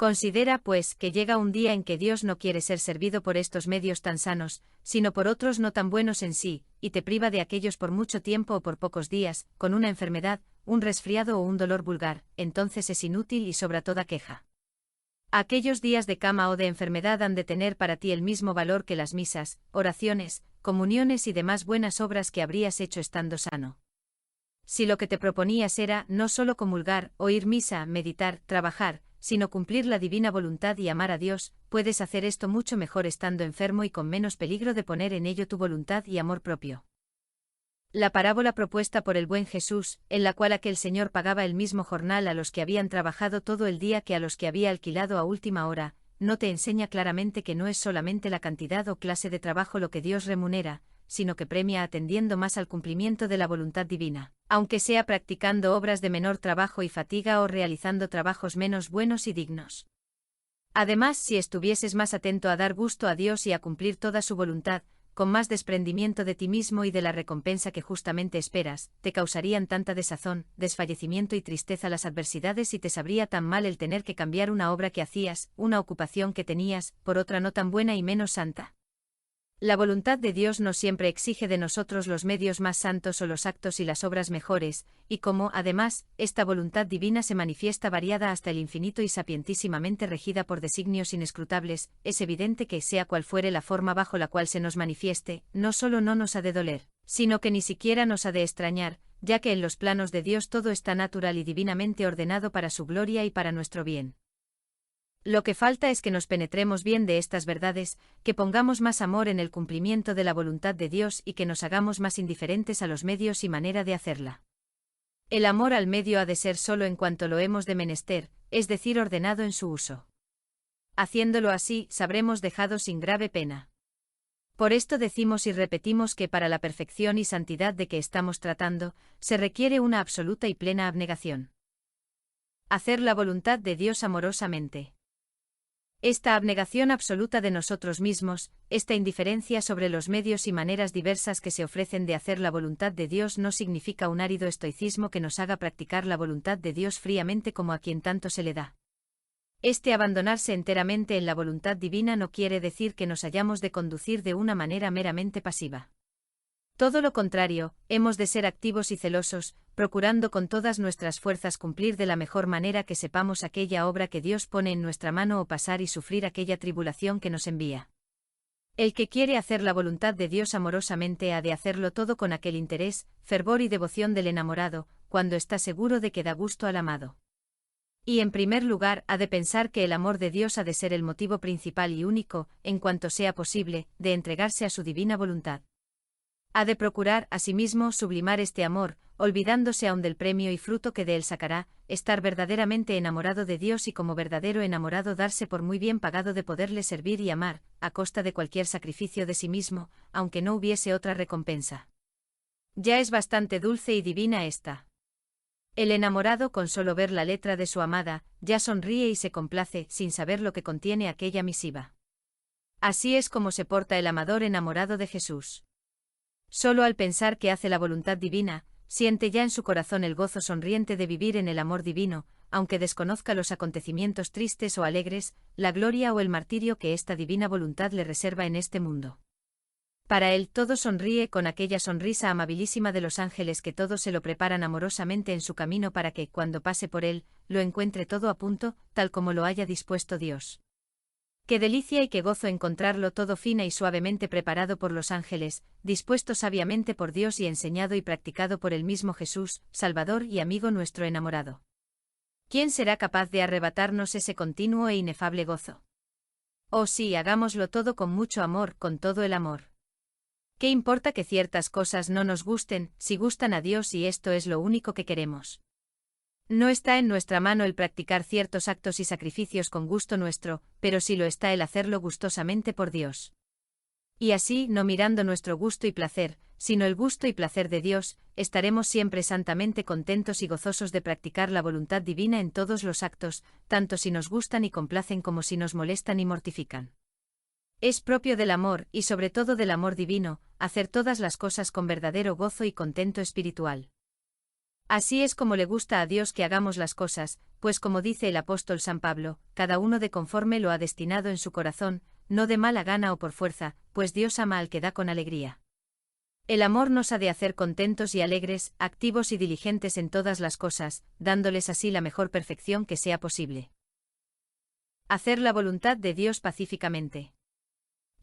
Considera, pues, que llega un día en que Dios no quiere ser servido por estos medios tan sanos, sino por otros no tan buenos en sí, y te priva de aquellos por mucho tiempo o por pocos días, con una enfermedad, un resfriado o un dolor vulgar, entonces es inútil y sobra toda queja. Aquellos días de cama o de enfermedad han de tener para ti el mismo valor que las misas, oraciones, comuniones y demás buenas obras que habrías hecho estando sano. Si lo que te proponías era no solo comulgar, oír misa, meditar, trabajar, sino cumplir la divina voluntad y amar a Dios, puedes hacer esto mucho mejor estando enfermo y con menos peligro de poner en ello tu voluntad y amor propio. La parábola propuesta por el buen Jesús, en la cual aquel señor pagaba el mismo jornal a los que habían trabajado todo el día que a los que había alquilado a última hora, no te enseña claramente que no es solamente la cantidad o clase de trabajo lo que Dios remunera, sino que premia atendiendo más al cumplimiento de la voluntad divina, aunque sea practicando obras de menor trabajo y fatiga o realizando trabajos menos buenos y dignos. Además, si estuvieses más atento a dar gusto a Dios y a cumplir toda su voluntad, con más desprendimiento de ti mismo y de la recompensa que justamente esperas, te causarían tanta desazón, desfallecimiento y tristeza las adversidades y te sabría tan mal el tener que cambiar una obra que hacías, una ocupación que tenías, por otra no tan buena y menos santa. La voluntad de Dios no siempre exige de nosotros los medios más santos o los actos y las obras mejores, y como, además, esta voluntad divina se manifiesta variada hasta el infinito y sapientísimamente regida por designios inescrutables, es evidente que, sea cual fuere la forma bajo la cual se nos manifieste, no solo no nos ha de doler, sino que ni siquiera nos ha de extrañar, ya que en los planos de Dios todo está natural y divinamente ordenado para su gloria y para nuestro bien. Lo que falta es que nos penetremos bien de estas verdades, que pongamos más amor en el cumplimiento de la voluntad de Dios y que nos hagamos más indiferentes a los medios y manera de hacerla. El amor al medio ha de ser solo en cuanto lo hemos de menester, es decir, ordenado en su uso. Haciéndolo así, sabremos dejado sin grave pena. Por esto decimos y repetimos que para la perfección y santidad de que estamos tratando, se requiere una absoluta y plena abnegación. Hacer la voluntad de Dios amorosamente. Esta abnegación absoluta de nosotros mismos, esta indiferencia sobre los medios y maneras diversas que se ofrecen de hacer la voluntad de Dios no significa un árido estoicismo que nos haga practicar la voluntad de Dios fríamente como a quien tanto se le da. Este abandonarse enteramente en la voluntad divina no quiere decir que nos hayamos de conducir de una manera meramente pasiva. Todo lo contrario, hemos de ser activos y celosos, procurando con todas nuestras fuerzas cumplir de la mejor manera que sepamos aquella obra que Dios pone en nuestra mano o pasar y sufrir aquella tribulación que nos envía. El que quiere hacer la voluntad de Dios amorosamente ha de hacerlo todo con aquel interés, fervor y devoción del enamorado, cuando está seguro de que da gusto al amado. Y en primer lugar ha de pensar que el amor de Dios ha de ser el motivo principal y único, en cuanto sea posible, de entregarse a su divina voluntad. Ha de procurar, asimismo, sublimar este amor, olvidándose aún del premio y fruto que de él sacará, estar verdaderamente enamorado de Dios y como verdadero enamorado darse por muy bien pagado de poderle servir y amar, a costa de cualquier sacrificio de sí mismo, aunque no hubiese otra recompensa. Ya es bastante dulce y divina esta. El enamorado con solo ver la letra de su amada, ya sonríe y se complace, sin saber lo que contiene aquella misiva. Así es como se porta el amador enamorado de Jesús. Solo al pensar que hace la voluntad divina, siente ya en su corazón el gozo sonriente de vivir en el amor divino, aunque desconozca los acontecimientos tristes o alegres, la gloria o el martirio que esta divina voluntad le reserva en este mundo. Para él todo sonríe con aquella sonrisa amabilísima de los ángeles que todo se lo preparan amorosamente en su camino para que, cuando pase por él, lo encuentre todo a punto, tal como lo haya dispuesto Dios. Qué delicia y qué gozo encontrarlo todo fina y suavemente preparado por los ángeles, dispuesto sabiamente por Dios y enseñado y practicado por el mismo Jesús, Salvador y amigo nuestro enamorado. ¿Quién será capaz de arrebatarnos ese continuo e inefable gozo? Oh sí, hagámoslo todo con mucho amor, con todo el amor. ¿Qué importa que ciertas cosas no nos gusten, si gustan a Dios y esto es lo único que queremos? No está en nuestra mano el practicar ciertos actos y sacrificios con gusto nuestro, pero sí lo está el hacerlo gustosamente por Dios. Y así, no mirando nuestro gusto y placer, sino el gusto y placer de Dios, estaremos siempre santamente contentos y gozosos de practicar la voluntad divina en todos los actos, tanto si nos gustan y complacen como si nos molestan y mortifican. Es propio del amor, y sobre todo del amor divino, hacer todas las cosas con verdadero gozo y contento espiritual. Así es como le gusta a Dios que hagamos las cosas, pues como dice el apóstol San Pablo, cada uno de conforme lo ha destinado en su corazón, no de mala gana o por fuerza, pues Dios ama al que da con alegría. El amor nos ha de hacer contentos y alegres, activos y diligentes en todas las cosas, dándoles así la mejor perfección que sea posible. Hacer la voluntad de Dios pacíficamente.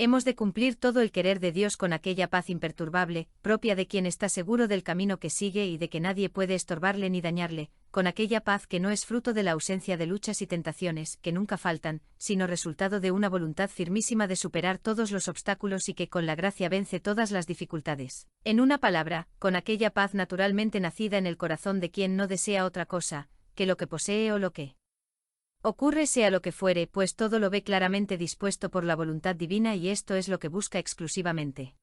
Hemos de cumplir todo el querer de Dios con aquella paz imperturbable, propia de quien está seguro del camino que sigue y de que nadie puede estorbarle ni dañarle, con aquella paz que no es fruto de la ausencia de luchas y tentaciones, que nunca faltan, sino resultado de una voluntad firmísima de superar todos los obstáculos y que con la gracia vence todas las dificultades. En una palabra, con aquella paz naturalmente nacida en el corazón de quien no desea otra cosa, que lo que posee o lo que ocurre sea lo que fuere, pues todo lo ve claramente dispuesto por la voluntad divina y esto es lo que busca exclusivamente.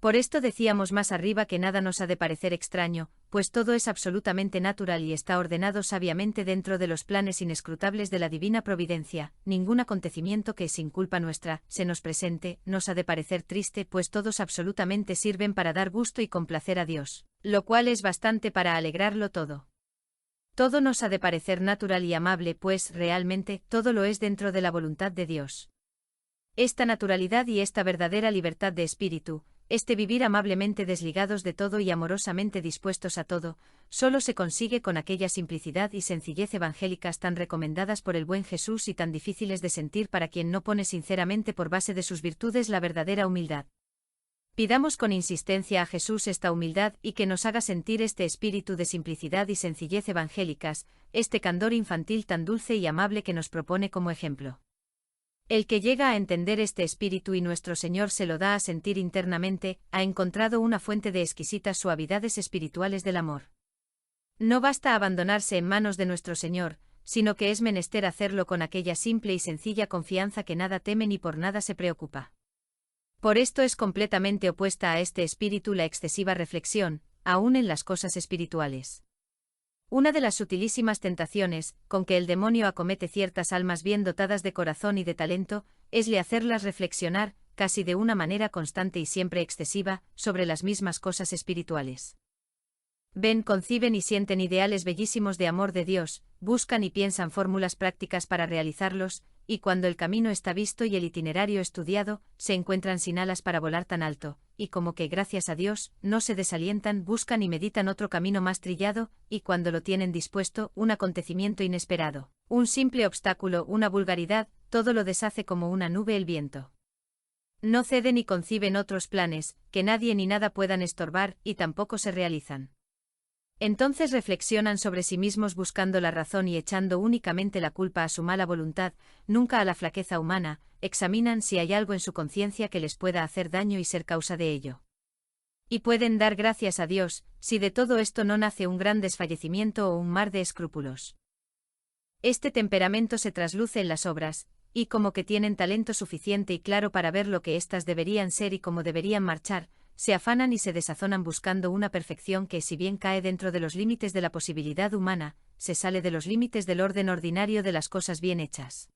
Por esto decíamos más arriba que nada nos ha de parecer extraño, pues todo es absolutamente natural y está ordenado sabiamente dentro de los planes inescrutables de la divina providencia. Ningún acontecimiento que, sin culpa nuestra, se nos presente, nos ha de parecer triste, pues todos absolutamente sirven para dar gusto y complacer a Dios, lo cual es bastante para alegrarlo todo. Todo nos ha de parecer natural y amable, pues, realmente, todo lo es dentro de la voluntad de Dios. Esta naturalidad y esta verdadera libertad de espíritu, este vivir amablemente desligados de todo y amorosamente dispuestos a todo, solo se consigue con aquella simplicidad y sencillez evangélicas tan recomendadas por el buen Jesús y tan difíciles de sentir para quien no pone sinceramente por base de sus virtudes la verdadera humildad. Pidamos con insistencia a Jesús esta humildad y que nos haga sentir este espíritu de simplicidad y sencillez evangélicas, este candor infantil tan dulce y amable que nos propone como ejemplo. El que llega a entender este espíritu y nuestro Señor se lo da a sentir internamente, ha encontrado una fuente de exquisitas suavidades espirituales del amor. No basta abandonarse en manos de nuestro Señor, sino que es menester hacerlo con aquella simple y sencilla confianza que nada teme ni por nada se preocupa. Por esto es completamente opuesta a este espíritu la excesiva reflexión, aún en las cosas espirituales. Una de las sutilísimas tentaciones, con que el demonio acomete ciertas almas bien dotadas de corazón y de talento, esle hacerlas reflexionar, casi de una manera constante y siempre excesiva, sobre las mismas cosas espirituales. Ven, conciben y sienten ideales bellísimos de amor de Dios, buscan y piensan fórmulas prácticas para realizarlos, y cuando el camino está visto y el itinerario estudiado, se encuentran sin alas para volar tan alto, y como que, gracias a Dios, no se desalientan, buscan y meditan otro camino más trillado, y cuando lo tienen dispuesto, un acontecimiento inesperado, un simple obstáculo, una vulgaridad, todo lo deshace como una nube el viento. No ceden y conciben otros planes, que nadie ni nada puedan estorbar, y tampoco se realizan. Entonces reflexionan sobre sí mismos buscando la razón y echando únicamente la culpa a su mala voluntad, nunca a la flaqueza humana, examinan si hay algo en su conciencia que les pueda hacer daño y ser causa de ello. Y pueden dar gracias a Dios, si de todo esto no nace un gran desfallecimiento o un mar de escrúpulos. Este temperamento se trasluce en las obras, y como que tienen talento suficiente y claro para ver lo que éstas deberían ser y cómo deberían marchar, se afanan y se desazonan buscando una perfección que, si bien cae dentro de los límites de la posibilidad humana, se sale de los límites del orden ordinario de las cosas bien hechas.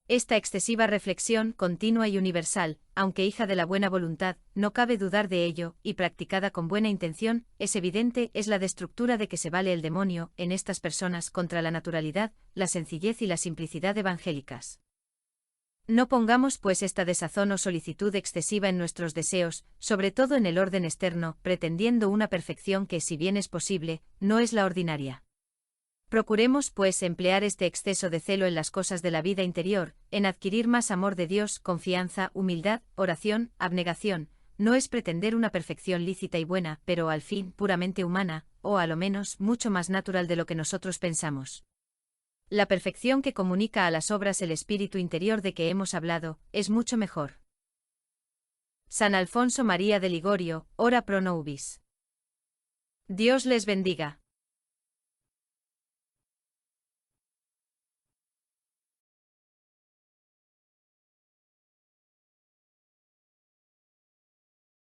Esta excesiva reflexión, continua y universal, aunque hija de la buena voluntad, no cabe dudar de ello, y practicada con buena intención, es evidente, es la destructura de que se vale el demonio, en estas personas, contra la naturalidad, la sencillez y la simplicidad evangélicas. No pongamos pues esta desazón o solicitud excesiva en nuestros deseos, sobre todo en el orden externo, pretendiendo una perfección que, si bien es posible, no es la ordinaria. Procuremos pues emplear este exceso de celo en las cosas de la vida interior, en adquirir más amor de Dios, confianza, humildad, oración, abnegación. No es pretender una perfección lícita y buena, pero al fin puramente humana, o a lo menos mucho más natural de lo que nosotros pensamos. La perfección que comunica a las obras el espíritu interior de que hemos hablado, es mucho mejor. San Alfonso María de Ligorio, ora pro nobis. Dios les bendiga.